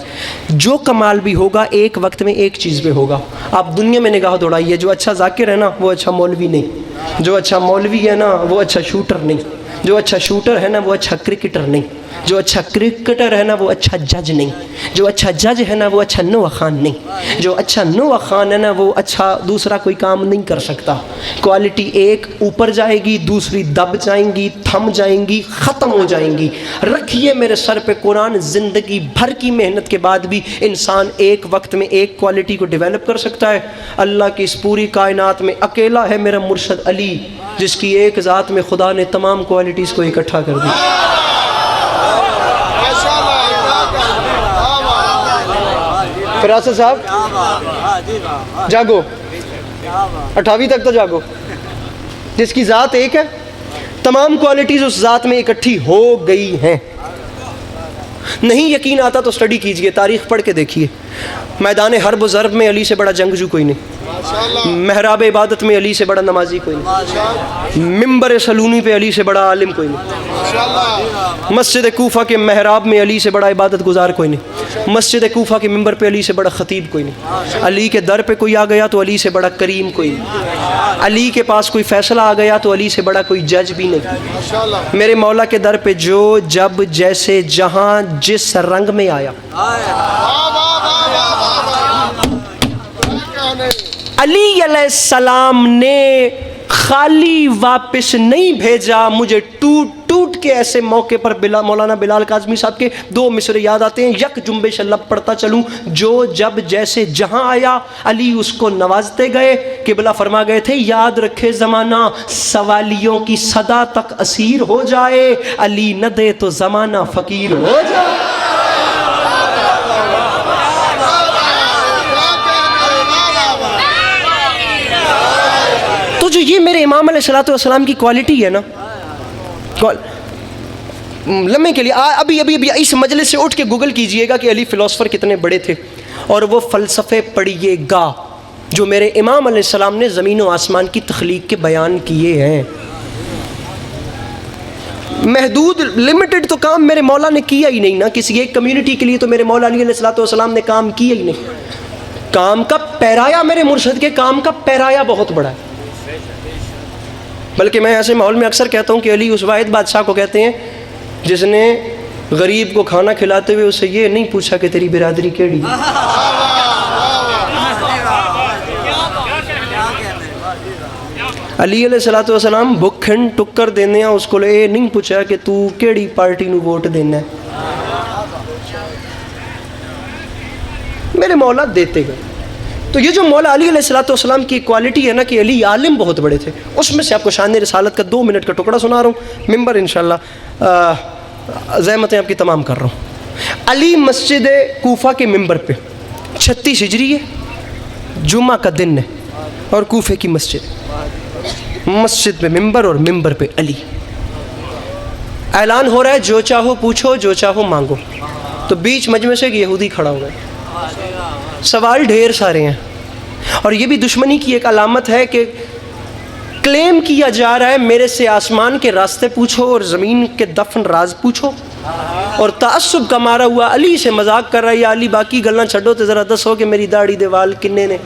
جو کمال بھی ہوگا ایک وقت میں ایک چیز پہ ہوگا. آپ دنیا میں نگاہ دوڑائیے، جو اچھا ذاکر ہے نا وہ اچھا مولوی نہیں، جو اچھا مولوی ہے نا وہ اچھا شوٹر نہیں، جو اچھا شوٹر ہے نا وہ اچھا کرکٹر نہیں، جو اچھا کرکٹر ہے نا وہ اچھا جج نہیں، جو اچھا جج ہے نا وہ اچھا نوح خان نہیں، جو اچھا نوح خان ہے نا وہ اچھا دوسرا کوئی کام نہیں کر سکتا. کوالٹی ایک اوپر جائے گی، دوسری دب جائیں گی، تھم جائیں گی، ختم ہو جائیں گی. رکھیے میرے سر پہ قرآن، زندگی بھر کی محنت کے بعد بھی انسان ایک وقت میں ایک کوالٹی کو ڈیولپ کر سکتا ہے. اللہ کی اس پوری کائنات میں اکیلا ہے میرا مرشد علی، جس کی ایک ذات میں خدا نے تمام کوالٹیز کو اکٹھا کر دی. فراست صاحب جاگو، 28 تک تو جاگو. جس کی ذات ایک ہے، تمام کوالٹیز اس ذات میں اکٹھی ہو گئی ہیں. نہیں یقین آتا تو سٹڈی کیجئے، تاریخ پڑھ کے دیکھیے. میدان حرب و ضرب میں علی سے بڑا جنگجو کوئی نہیں، محراب عبادت میں علی سے بڑا نمازی کوئی نہیں، ممبر سلونی پہ علی سے بڑا عالم کوئی نہیں، مسجد کوفہ کے محراب میں علی سے بڑا عبادت گزار کوئی نہیں، مسجد کوفہ کے ممبر پہ علی سے بڑا خطیب کوئی نہیں. علی کے در پہ کوئی آ گیا تو علی سے بڑا کریم کوئی نہیں. علی کے پاس کوئی فیصلہ آ گیا تو علی سے بڑا کوئی جج بھی نہیں. میرے مولا کے در پہ جو جب جیسے جہاں جس رنگ میں آیا، علی علیہ السلام نے خالی واپس نہیں بھیجا. مجھے ٹوٹ ٹوٹ کے ایسے موقع پر مولانا بلال کاظمی صاحب کے 2 مصرے یاد آتے ہیں. یک جنبش لب پڑھتا چلوں، جو جب جیسے جہاں آیا علی اس کو نوازتے گئے. قبلہ فرما گئے تھے یاد رکھے زمانہ سوالیوں کی صدا تک اسیر ہو جائے، علی نہ دے تو زمانہ فقیر ہو جائے. جو یہ میرے امام علیہ السلام کی کوالٹی ہے نا، لمحے کے لیے ابھی اس مجلس سے اٹھ کے گوگل کیجئے گا کہ علی فلاسفر کتنے بڑے تھے، اور وہ فلسفے پڑھیے گا جو میرے امام علیہ السلام نے زمین و آسمان کی تخلیق کے بیان کیے ہیں. محدود لمیٹڈ تو کام میرے مولا نے کیا ہی نہیں نا. کسی ایک کمیونٹی کے لیے تو میرے مولا علی علیہ السلام نے کام کیا ہی نہیں. کام کا پیرایا میرے مرشد کے کام کا پیرایا بہت بڑا ہے. بلکہ میں ایسے ماحول میں اکثر کہتا ہوں کہ علی اس واحد بادشاہ کو کہتے ہیں جس نے غریب کو کھانا کھلاتے ہوئے اسے یہ نہیں پوچھا کہ تیری برادری کیڑی ہے. علی علیہ السلام بھکھن ٹکر دینے ہیں اس کو لے نہیں پوچھا کہ تو کیڑی پارٹی نو ووٹ دینا ہے. میرے مولا دیتے گئے. تو یہ جو مولا علی علیہ السلام کی کوالٹی ہے نا کہ علی عالم بہت بڑے تھے، اس میں سے آپ کو شان رسالت کا 2 منٹ کا ٹکڑا سنا رہا ہوں. ممبر انشاءاللہ زحمتیں آپ کی تمام کر رہا ہوں. علی مسجد کوفہ کے ممبر پہ 36 ہجری ہے، جمعہ کا دن ہے، اور کوفے کی مسجد پہ ممبر، اور ممبر پہ علی. اعلان ہو رہا ہے جو چاہو پوچھو جو چاہو مانگو. تو بیچ مجمع سے ایک یہودی کھڑا ہو گیا، سوال ڈھیر سارے ہیں، اور یہ بھی دشمنی کی ایک علامت ہے کہ کلیم کیا جا رہا ہے میرے سے آسمان کے راستے پوچھو اور زمین کے دفن راز پوچھو، اور تعصب کا مارا ہوا علی سے مذاق کر رہا ہے، یا علی باقی گلاں چھڈو تے ذرا دسو کہ میری داڑھی دے وال کنے نے۔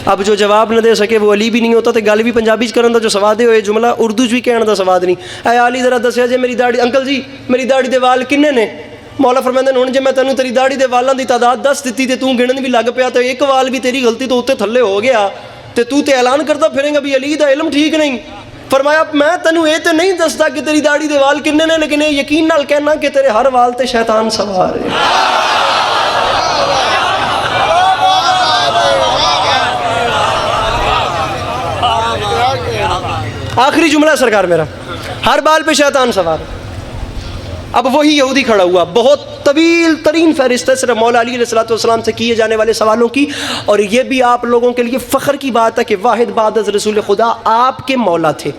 اب جو جواب نہ دے سکے وہ علی بھی نہیں ہوتا تے گل بھی پنجابی چ کرن دا جو سواد ہوئے جملہ اردو چ بھی کہن دا سواد نہیں۔ اے علی ذرا دسیا جے میری داڑھی، انکل جی میری داڑھی دے وال کنے نے؟ مولا فرماندے نے ہن جے میں تینوں تیری داڑھی دے والاں دی تعداد دس دتی تے تو گنن بھی لگ پیا تے ایک وال بھی تیری غلطی تو اوتے تھلے ہو گیا تے تو تے اعلان کرتا پھریں گا بھی علی دا علم ٹھیک نہیں۔ فرمایا میں تینوں اے تے نہیں دستا کہ تیری داڑھی دے وال کنے نے، لیکن یہ یقین نال کہنا کہ تیرے ہر وال تے شیطان سوار ہے۔ آخری جملہ سرکار میرا، ہر بال پہ شیطان سوار۔ اب وہی یہودی کھڑا ہوا، بہت طویل ترین فہرست ہے صرف مولا علی علیہ السلام سے کیے جانے والے سوالوں کی، اور یہ بھی آپ لوگوں کے لیے فخر کی بات ہے کہ واحد بعد از رسول خدا آپ کے مولا تھے،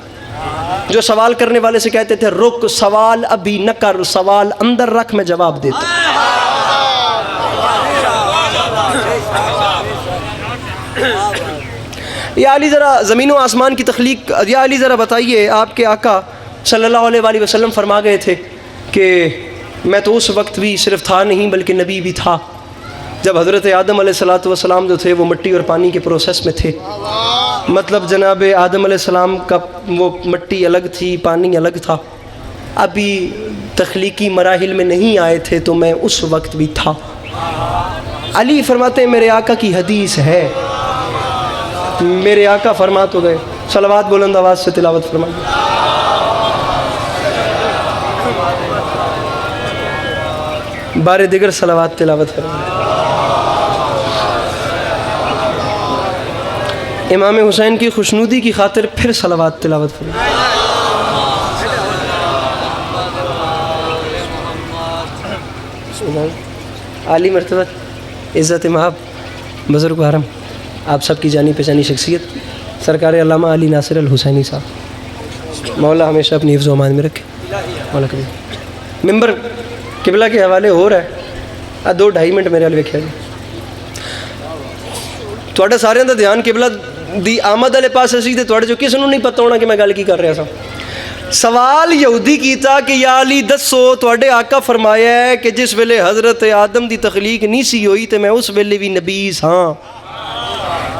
جو سوال کرنے والے سے کہتے تھے رک، سوال ابھی نہ کر، سوال اندر رکھ، میں جواب دیتا۔ یا علی ذرا زمین و آسمان کی تخلیق، یا علی ذرا بتائیے، آپ کے آقا صلی اللہ علیہ وآلہ وسلم فرما گئے تھے کہ میں تو اس وقت بھی صرف تھا نہیں بلکہ نبی بھی تھا جب حضرت آدم علیہ السلام جو تھے وہ مٹی اور پانی کے پروسیس میں تھے، مطلب جناب آدم علیہ السلام کا وہ مٹی الگ تھی، پانی الگ تھا، ابھی تخلیقی مراحل میں نہیں آئے تھے، تو میں اس وقت بھی تھا۔ علی فرماتے ہیں میرے آقا کی حدیث ہے، میرے آقا فرما تو گئے، صلوات بلند آواز سے تلاوت فرمائیے۔ بار دیگر صلوات تلاوت فرمائیے۔ امام حسین کی خوشنودی کی خاطر پھر صلوات تلاوت فرمائیے۔ عالی مرتبہ عزت مآب بزرگ حرم آپ سب کی جانی پہچانی شخصیت سرکار علامہ علی ناصر الحسینی صاحب، مولا ہمیشہ اپنی حفظ و امان میں رکھے۔ مولا کریم ممبر قبلہ کے حوالے ہو رہا ہے، 2-2.5 منٹ میرے والے ویکھیا جی، تھوڑے سارے دا دھیان قبلہ دی آمد والے پاسے سی تے تھوڑے جو کسی نوں نہیں پتہ ہونا کہ میں گل کی کر رہا سا۔ سوال یہودی کیتا کہ یا علی دسو تواڈے آقا فرمایا ہے کہ جس ویلے حضرت آدم دی تخلیق نہیں سی ہوئی تے میں اس ویلے بھی نبی ساں،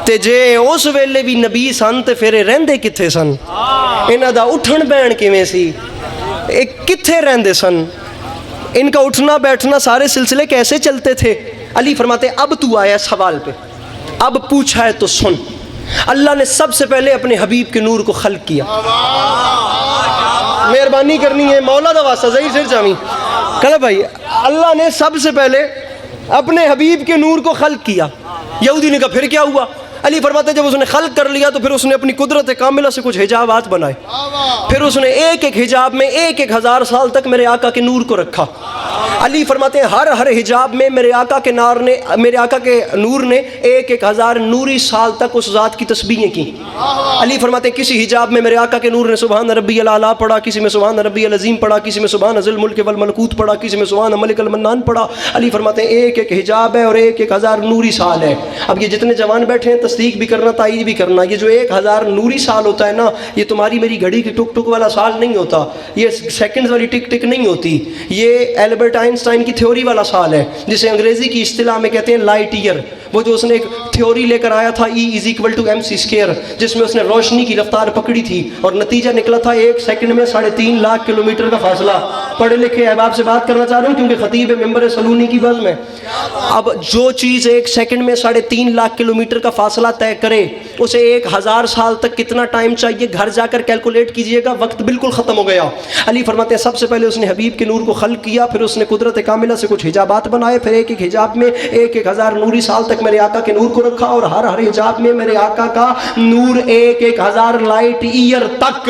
تے جے اس ویلے بھی نبی سن تے پھر رہندے کتھے سن؟ انہاں دا اٹھن بہن کیویں سی؟ کتھے رہندے سن؟ ان کا اٹھنا بیٹھنا سارے سلسلے کیسے چلتے تھے؟ علی فرماتے اب تو آیا سوال پہ، اب پوچھا ہے تو سن۔ اللہ نے سب سے پہلے اپنے حبیب کے نور کو خلق کیا، مہربانی کرنی ہے مولا دا واسطہ صحیح سر جامی کہلا بھائی، اللہ نے سب سے پہلے اپنے حبیب کے نور کو خلق کیا۔ یہودی نے کہا پھر کیا ہوا؟ علی فرماتے جب اس نے خلق کر لیا تو پھر اس نے اپنی قدرت کاملہ سے کچھ حجابات بنائے، پھر اس نے ایک ایک حجاب میں 1000 سال تک میرے آقا کے نور کو رکھا۔ علی فرماتے ہیں ہر حجاب میں میرے آقا کے نور نے 1000 نوری سال تک اس ذات کی تسبیحیں کی۔ علی فرماتے ہیں کسی حجاب میں میرے آقا کے نور نے سبحان ربی الاعلیٰ پڑھا، کسی میں سبحان ربی العظیم پڑھا، کسی میں سبحان ذی الملک والملکوت پڑھا، کسی میں سبحان ملک المنان پڑھا۔ علی فرماتے ہیں ایک ایک حجاب ہے اور 1000 نوری سال ہے۔ اب یہ جتنے جوان بیٹھے ہیں تصدیق بھی کرنا، تائید بھی کرنا، یہ جو 1000 نوری سال ہوتا ہے نا، یہ تمہاری میری گھڑی کی ٹک ٹک والا سال نہیں ہوتا، یہ سیکنڈز والی ٹک ٹک نہیں ہوتی، یہ البرٹ آئنسٹائن کی تھیوری والا سال ہے، جسے انگریزی کی اصطلاح میں کہتے ہیں لائٹ ایئر۔ وہ جو اس نے ایک تھیوری لے کر آیا تھا E=mc²، جس میں اس نے روشنی کی رفتار پکڑی تھی اور نتیجہ نکلا تھا 1 سیکنڈ میں 3.5 لاکھ کلومیٹر کا فاصلہ۔ پڑھے لکھے احباب سے بات کرنا چاہ رہا ہوں کیونکہ خطیب ممبر سلونی کی بزم ہے۔ اب جو چیز 1 سیکنڈ میں 3.5 لاکھ کلومیٹر کا فاصلہ طے کرے، اسے 1000 سال تک کتنا ٹائم چاہیے؟ گھر جا کر کیلکولیٹ کیجئے گا، وقت بالکل ختم ہو گیا۔ علی فرماتے ہیں سب سے پہلے اس نے حبیب کے نور کو خلق کیا، پھر اس نے قدرت کاملہ سے کچھ حجابات بنائے، پھر ایک ایک حجاب میں 1000 نوری سال تک میرے آقا کے نور کو رکھا، اور ہر حجاب میں میرے آقا کا نور 1000 لائٹ ایئر تک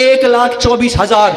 1,24,000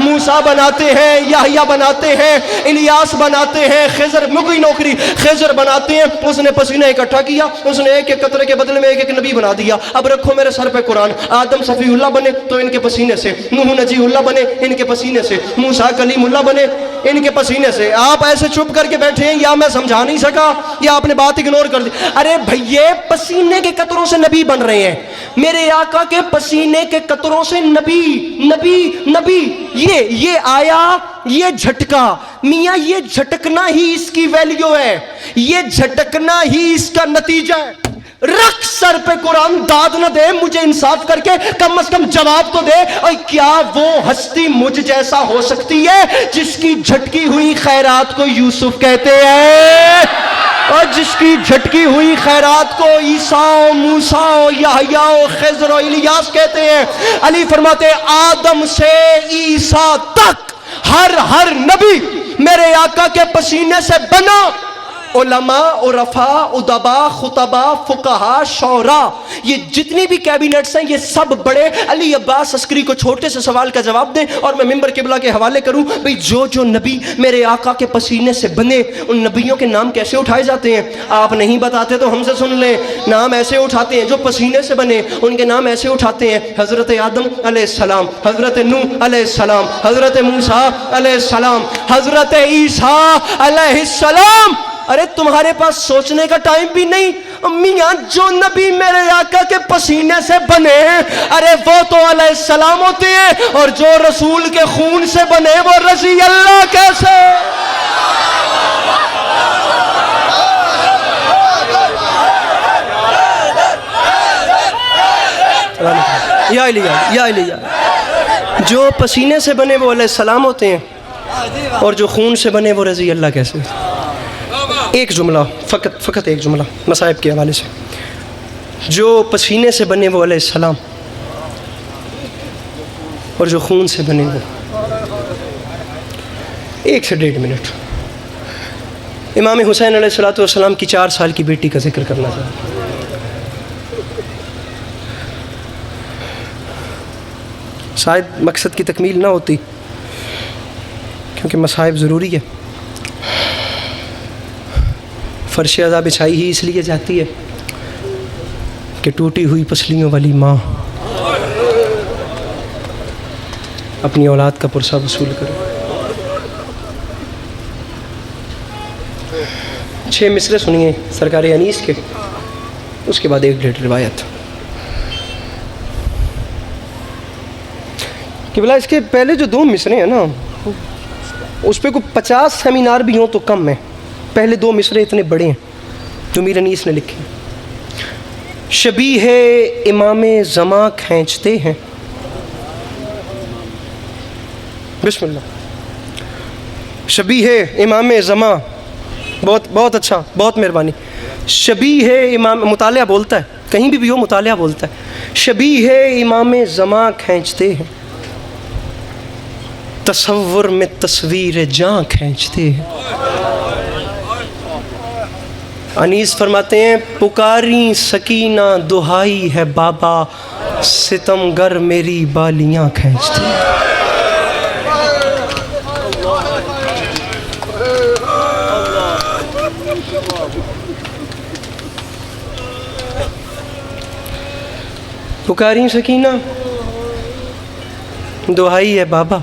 موسیٰ بناتے ہیں, یحییٰ بناتے ہیں, الیاس بناتے ہیں, خضر مگی نوکری خضر بناتے ہیں. اس نے پسینہ اکٹھا کیا, اس نے ایک ایک قطرے کے بدلے میں ایک ایک نبی بنا دیا. اب رکھو میرے سر پہ قرآن. آدم صفی اللہ بنے تو ان کے پسینے سے, نوح نجی اللہ بنے ان کے پسینے سے, موسیٰ کلیم اللہ بنے ان کے پسینے سے. آپ ایسے چپ کر کے بیٹھے ہیں, یا میں سمجھا نہیں سکا یا آپ نے بات اگنور کر دی. ارے بھئیے پسینے کے قطروں سے نبی بن رہے ہیں, میرے آقا کے پسینے کے قطروں سے نبی نبی نبی. یہ آیا, یہ جھٹکا, میاں یہ جھٹکنا ہی اس کی ویلیو ہے, یہ جھٹکنا ہی اس کا نتیجہ ہے. رکھ سر پہ قرآن, داد نہ دے مجھے, انصاف کر کے کم از کم جواب تو دے. اور کیا وہ ہستی مجھ جیسا ہو سکتی ہے جس کی جھٹکی ہوئی خیرات کو یوسف کہتے ہیں, اور جس کی جھٹکی ہوئی خیرات کو عیسیٰ, موسیٰ, یحییٰ, خضر و الیاس کہتے ہیں. علی فرماتے آدم سے عیسیٰ تک ہر نبی میرے آقا کے پسینے سے بنا. علماء, عرفاء, ادباء, خطباء, فقہاء, شعراء, یہ جتنی بھی کیبینٹس ہیں یہ سب بڑے. علی عباس عسکری کو چھوٹے سے سوال کا جواب دیں اور میں منبر قبلہ کے حوالے کروں. بھئی جو نبی میرے آقا کے پسینے سے بنے, ان نبیوں کے نام کیسے اٹھائے جاتے ہیں؟ آپ نہیں بتاتے تو ہم سے سن لیں. نام ایسے اٹھاتے ہیں, جو پسینے سے بنے ان کے نام ایسے اٹھاتے ہیں. حضرت آدم علیہ السلام, حضرت نوح علیہ السلام, حضرت موسیٰ علیہ السلام, حضرت عیسیٰ علیہ السلام. ارے تمہارے پاس سوچنے کا ٹائم بھی نہیں. میاں جو نبی میرے آقا کے پسینے سے بنے ہیں, ارے وہ تو علیہ السلام ہوتے ہیں, اور جو رسول کے خون سے بنے وہ رضی اللہ کیسے؟ یا علیہ, جو پسینے سے بنے وہ علیہ السلام ہوتے ہیں, اور جو خون سے بنے وہ رضی اللہ کیسے؟ ایک جملہ, فقط ایک جملہ مصائب کے حوالے سے. جو پسینے سے بنے وہ علیہ السلام, اور جو خون سے بنے وہ. 1 سے 1.5 منٹ امام حسین علیہ السلام کی 4 سال کی بیٹی کا ذکر کرنا چاہتا ہوں. شاید مقصد کی تکمیل نہ ہوتی کیونکہ مصائب ضروری ہے. فرش عزا بچھائی ہی اس لیے جاتی ہے کہ ٹوٹی ہوئی پسلیوں والی ماں اپنی اولاد کا پرسہ وصول کرے. 6 مصرے سنیے سرکار انیس کے, اس کے بعد 1.5 روایت. کہ بلا اس کے پہلے جو 2 مصرے ہیں نا, اس پہ کوئی 50 سیمینار بھی ہوں تو کم ہے. پہلے 2 مصرے اتنے بڑے ہیں جو میر انیس نے لکھے. شبیہ امام زماں کھینچتے ہیں. بسم اللہ. شبیہ امام زماں, بہت اچھا, بہت مہربانی. شبیہ امام, مطالعہ بولتا ہے, کہیں بھی ہو مطالعہ بولتا ہے. شبیہ امام زماں کھینچتے ہیں, تصور میں تصویر جاں کھینچتے ہیں. انیس فرماتے ہیں پکاری سکینہ دہائی ہے بابا, ستم گر میری بالیاں کھینچتے ہیں. پکاری سکینہ دہائی ہے بابا,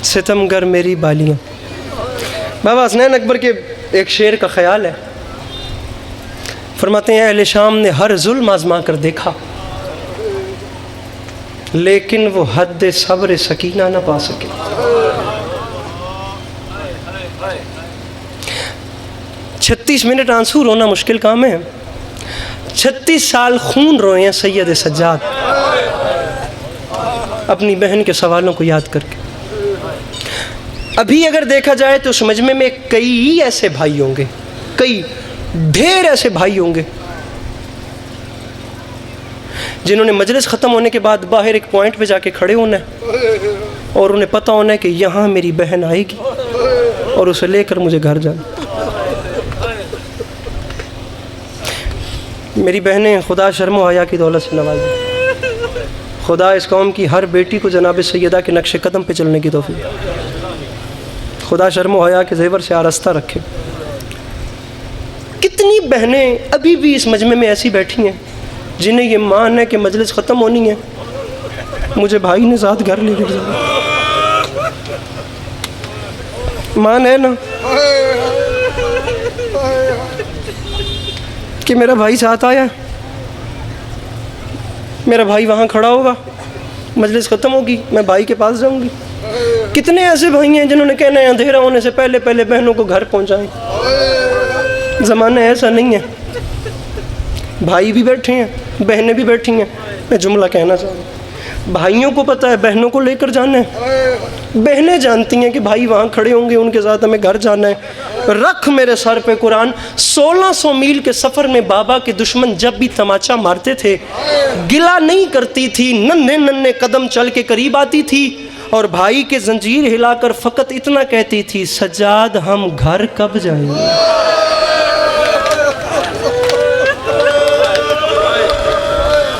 ستم گر میری بالیاں. بابا حسنین اکبر کے ایک شعر کا خیال ہے, فرماتے ہیں اہل شام نے ہر ظلم آزما کر دیکھا, لیکن وہ حد صبر سکینہ نہ پا سکے. چھتیس منٹ آنسو رونا مشکل کام ہے. 36 سال خون روئے ہیں سید سجاد اپنی بہن کے سوالوں کو یاد کر کے. ابھی اگر دیکھا جائے تو اس مجمع میں کئی ایسے بھائی ہوں گے, کئی ڈھیر ایسے بھائی ہوں گے جنہوں نے مجلس ختم ہونے کے بعد باہر ایک پوائنٹ پہ جا کے کھڑے ہونا ہے اور انہیں پتہ ہونا ہے کہ یہاں میری بہن آئے گی اور اسے لے کر مجھے گھر جانا. میری بہنیں خدا شرم و حیا کی دولت سے نوازیں, خدا اس قوم کی ہر بیٹی کو جناب سیدہ کے نقش قدم پہ چلنے کی توفیق، خدا شرم و حیا کے زیور سے آراستہ رکھے۔ کتنی بہنیں ابھی بھی اس مجمع میں ایسی بیٹھی ہیں جنہیں یہ مان ہے کہ مجلس ختم ہونی ہے، مجھے بھائی نے ساتھ گھر لے کے جانا، مان ہے نا کہ میرا بھائی ساتھ آیا، میرا بھائی وہاں کھڑا ہوگا، مجلس ختم ہوگی، میں بھائی کے پاس جاؤں گی۔ کتنے ایسے بھائی ہیں جنہوں نے کہنا ہے اندھیرا ہونے سے پہلے پہلے بہنوں کو گھر پہنچائیں، زمانہ ایسا نہیں ہے، بھائی بھی بیٹھے ہیں، بہنیں بھی بیٹھی ہیں۔ میں جملہ کہنا چاہوں گا، بھائیوں کو پتہ ہے بہنوں کو لے کر جانا ہے، بہنیں جانتی ہیں کہ بھائی وہاں کھڑے ہوں گے، ان کے ساتھ ہمیں گھر جانا ہے۔ رکھ میرے سر پہ قرآن، 1600 میل کے سفر میں بابا کے دشمن جب بھی تماچا مارتے تھے گلا نہیں کرتی تھی، ننھے ننھے قدم چل کے قریب آتی تھی اور بھائی کے زنجیر ہلا کر فقط اتنا کہتی تھی، سجاد ہم گھر کب جائیں گے؟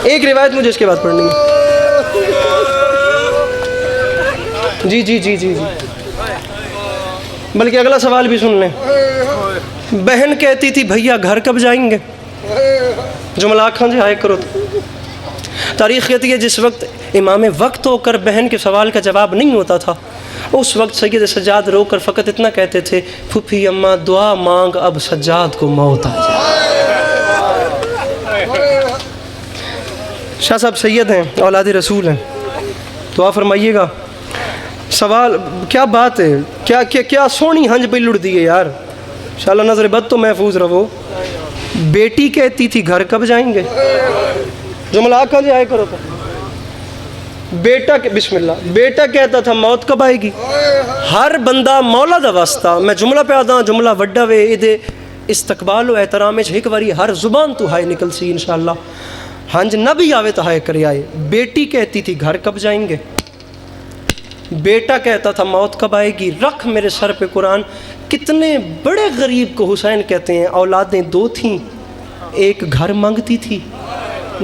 ایک روایت مجھے اس کے بعد پڑھنی ہے۔ جی جی جی جی جی بلکہ اگلا سوال بھی سن لیں۔ بہن کہتی تھی بھیا گھر کب جائیں گے؟ جملہ آنکھاں سے ہائے کرو تو تاریخ کہتی ہے جس وقت امام وقت ہو کر بہن کے سوال کا جواب نہیں ہوتا تھا، اس وقت سید سجاد رو کر فقط اتنا کہتے تھے، پھوپھی اماں دعا مانگ اب سجاد کو موت آ جائے۔ شاہ صاحب سید ہیں، اولاد رسول ہیں، دعا فرمائیے گا۔ سوال کیا بات ہے، کیا سونی ہنج پہ لڑ دی ہے یار، انشاءاللہ نظر بد تو محفوظ رہو۔ بیٹی کہتی تھی گھر کب جائیں گے؟ جملہ آنکھاں سے آئے کرو تو بیٹا بسم اللہ، بیٹا کہتا تھا موت کب آئے گی؟ ہر بندہ مولا دا واسطہ، میں جملہ پہ آدھا جملہ وڈا وے ادھے استقبال و احترام ایک واری ہر زبان تو ہائے نکل سی انشاءاللہ، ہنج نہ بھی آوے تو ہائے کرے آئے۔ بیٹی کہتی تھی گھر کب جائیں گے؟ بیٹا کہتا تھا موت کب آئے گی؟ رکھ میرے سر پہ قرآن، کتنے بڑے غریب کو حسین کہتے ہیں، اولادیں دو تھیں، ایک گھر مانگتی تھی،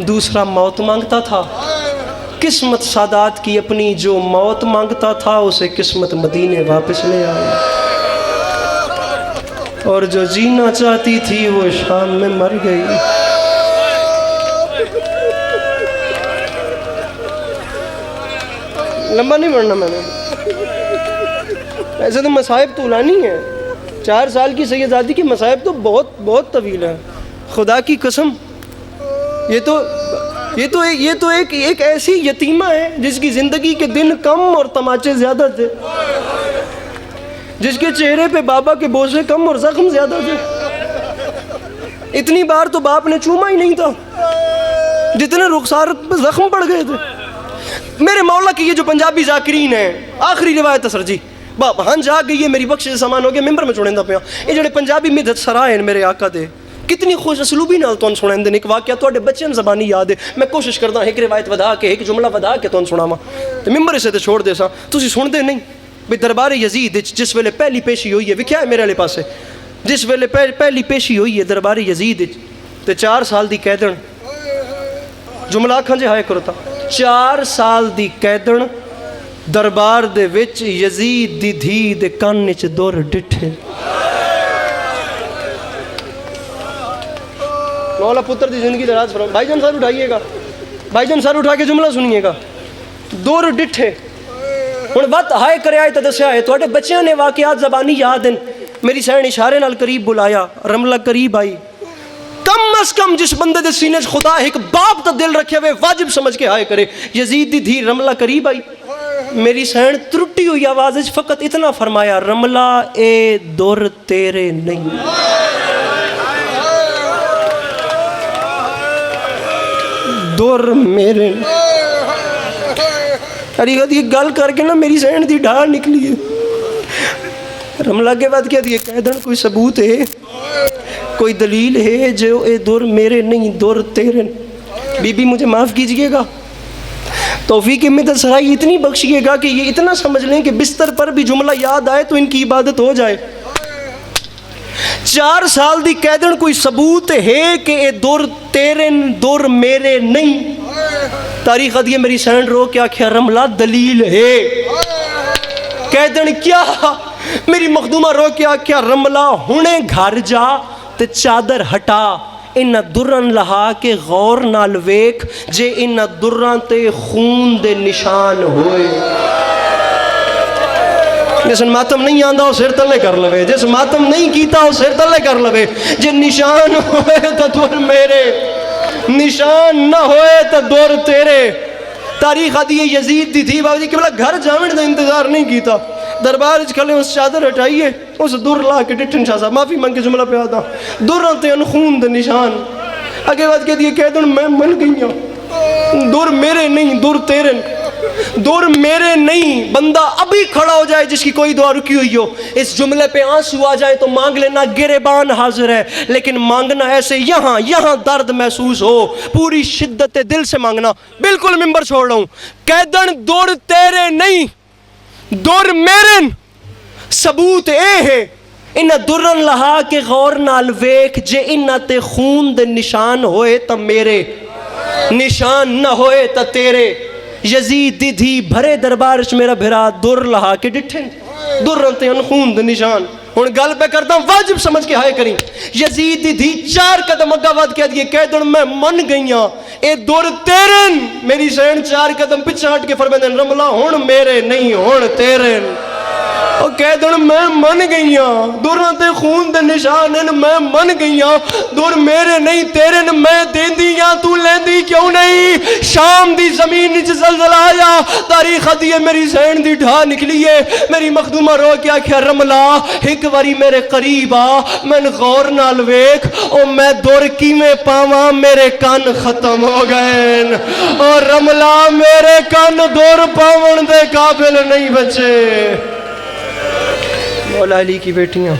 دوسرا موت مانگتا تھا۔ قسمت سادات کی اپنی، جو موت مانگتا تھا اسے قسمت مدینے واپس لے آئی، اور جو جینا چاہتی تھی وہ شام میں مر گئی۔ لمبا نہیں پڑھنا میں نے، ایسے تو مصائب طولانی ہیں، 4 سال کی سیدزادی کی مصائب تو بہت بہت طویل ہے، خدا کی قسم۔ یہ تو ایک ایسی یتیمہ ہے جس کی زندگی کے دن کم اور تماچے زیادہ تھے، جس کے چہرے پہ بابا کے بوسے کم اور زخم زیادہ تھے۔ اتنی بار تو باپ نے چوما ہی نہیں تھا جتنے رخسار پہ زخم پڑ گئے تھے۔ میرے مولا کی یہ جو پنجابی ذاکرین ہیں، آخری روایت سر جی باپ ہنج آ گئی ہے میری بخش سامان ہو گیا، ممبر میں چھوڑیں دا پیا یہ جڑے پنجابی مدت سرائے ہیں میرے آقا دے، کتنی خوش اسلوبی نال تون سنائیں دے۔ ایک واقعہ تو بچے زبانی یاد ہے، میں کوشش کرتا ہوں ایک روایت ودا کے ایک جملہ ودا کے تون سناواں تے ممبر سے تے چھوڑ دے سا تسی سن دے نہیں بھئی۔ دربار یزید جس ویلے پہلی پیشی ہوئی ہے، وکھیا ہے میرے والے پاسے، جس ویلے پہلی پیشی ہوئی ہے دربار یزید تے 4 سال دی قیدن، جملہ آکھاں جے ہائے کرو تا، 4 سال دی قیدن دربار دے وچ یزید دی دھی دے کان وچ دور ڈٹھے۔ مولا پتر دی زندگی دراز فرمائے۔ بھائی جان سر اٹھائیے گا، بھائی جان سر اٹھا کے جملہ سنیے گا، دور ڈٹھے۔ ہن بات ہائے کرے آئے تے دسیا ہے تواڈے بچیاں نے واقعات زبانی یاد ہیں، میری سین اشارے نال قریب بلایا، رملہ قریب آئی۔ کم از کم جس بندے دے سینے خدا ایک باپ تا دل رکھے ہوئے واجب سمجھ کے ہائے کرے۔ یزید دی دھی رملہ قریب آئی، میری سین ترٹی ہوئی آواز فقط اتنا فرمایا، رملہ اے دور تیرے نہیں، دور میرے۔ اری یہ گل کر کے نا میری سین دی ڈھال نکلی ہے۔ رملہ کے بعد کیا دیئے قیدن کوئی ثبوت ہے، کوئی دلیل ہے جو اے دور میرے نہیں دور تیرے؟ بی بی مجھے معاف کیجئے گا، توفیق میں سرائی اتنی بخشیے گا کہ یہ اتنا سمجھ لیں کہ بستر پر بھی جملہ یاد آئے تو ان کی عبادت ہو جائے۔ 4 سال دی قیدن کوئی ثبوت ہے کہ اے دور تیرے دور میرے نہیں؟ تاریخ ادیے میری سینڈ رو کیا کیا رملہ دلیل ہے کہہ دن کیا میری مخدومہ رو کیا کیا رملہ ہونے گھر جا تے چادر ہٹا ان درن لہا کے غور نال ویک جے ان درن تے خون دے نشان ہوئے جس ماتم نہیں آندہ ہو سر تلے کر لوے جس ماتم نہیں کیتا ہو سر تلے کر لوے جے نشان ہوئے تو دور میرے نشان نہ ہوئے تو دور تیرے تاریخ آدھی یزید دی تھی بابا جی کہ بلا گھر جامن دا انتظار نہیں کیتا دربار اچھ کھلے اس چادر ہٹائیے اس دور لا کے ڈٹھن شاہ صاحب معافی مانگ کے جملہ پہ آتا دور رہتے ان خون دا نشان اگے بات کہہ دیئے کہہ دن میں من گئی ہوں دور میرے نہیں دور تیرے دور میرے نہیں بندہ ابھی کھڑا ہو جائے جس کی کوئی دعا رکی ہوئی ہو اس جملے پہ آنسو آ جائے تو مانگ لینا گریبان حاضر ہے لیکن مانگنا ایسے یہاں درد محسوس ہو پوری شدت دل سے مانگنا بالکل ممبر چھوڑ رہا ہوں کہہ دن دور تیرے نہیں دور میرے ثبوت اے ہے ان درن لہا کے غور نال ویک جے ان تے خون دے نشان ہوئے تا میرے نشان نہ ہوئے تا تیرے یزید دی دھی بھرے دربارش میرا بھرا در لہا کے ڈٹھن در رنتے ان خون دے نشان ہون گل پہ کرتا ہوں واجب سمجھ کے ہائے کریں یزید دی دھی 4 قدم اگا واد کہہ دیئے کہہ دن میں من گئیاں اے دور تیرن میری سین 4 قدم پچھا ہٹ کے فرمیدن رملہ ہون میرے نہیں ہون تیرن اور کہہ دن میں من گئیاں دورانتے خون دے نشان ان میں من گئیاں دور میرے نہیں تیرے میں دین دیاں تو لین دی کیوں نہیں شام دی زمین نیچے زلزلہ آیا تاریخ دیئے میری سین دی ڈھا نکلیے میری مخدومہ رو کیا کیا رملہ ایک واری میرے قریب آ میں غور نال ویک اور میں دور کی میں پاواں میرے کان ختم ہو گئے اور رملہ میرے کان دور پاون دے قابل نہیں بچے مولا علی کی بیٹیاں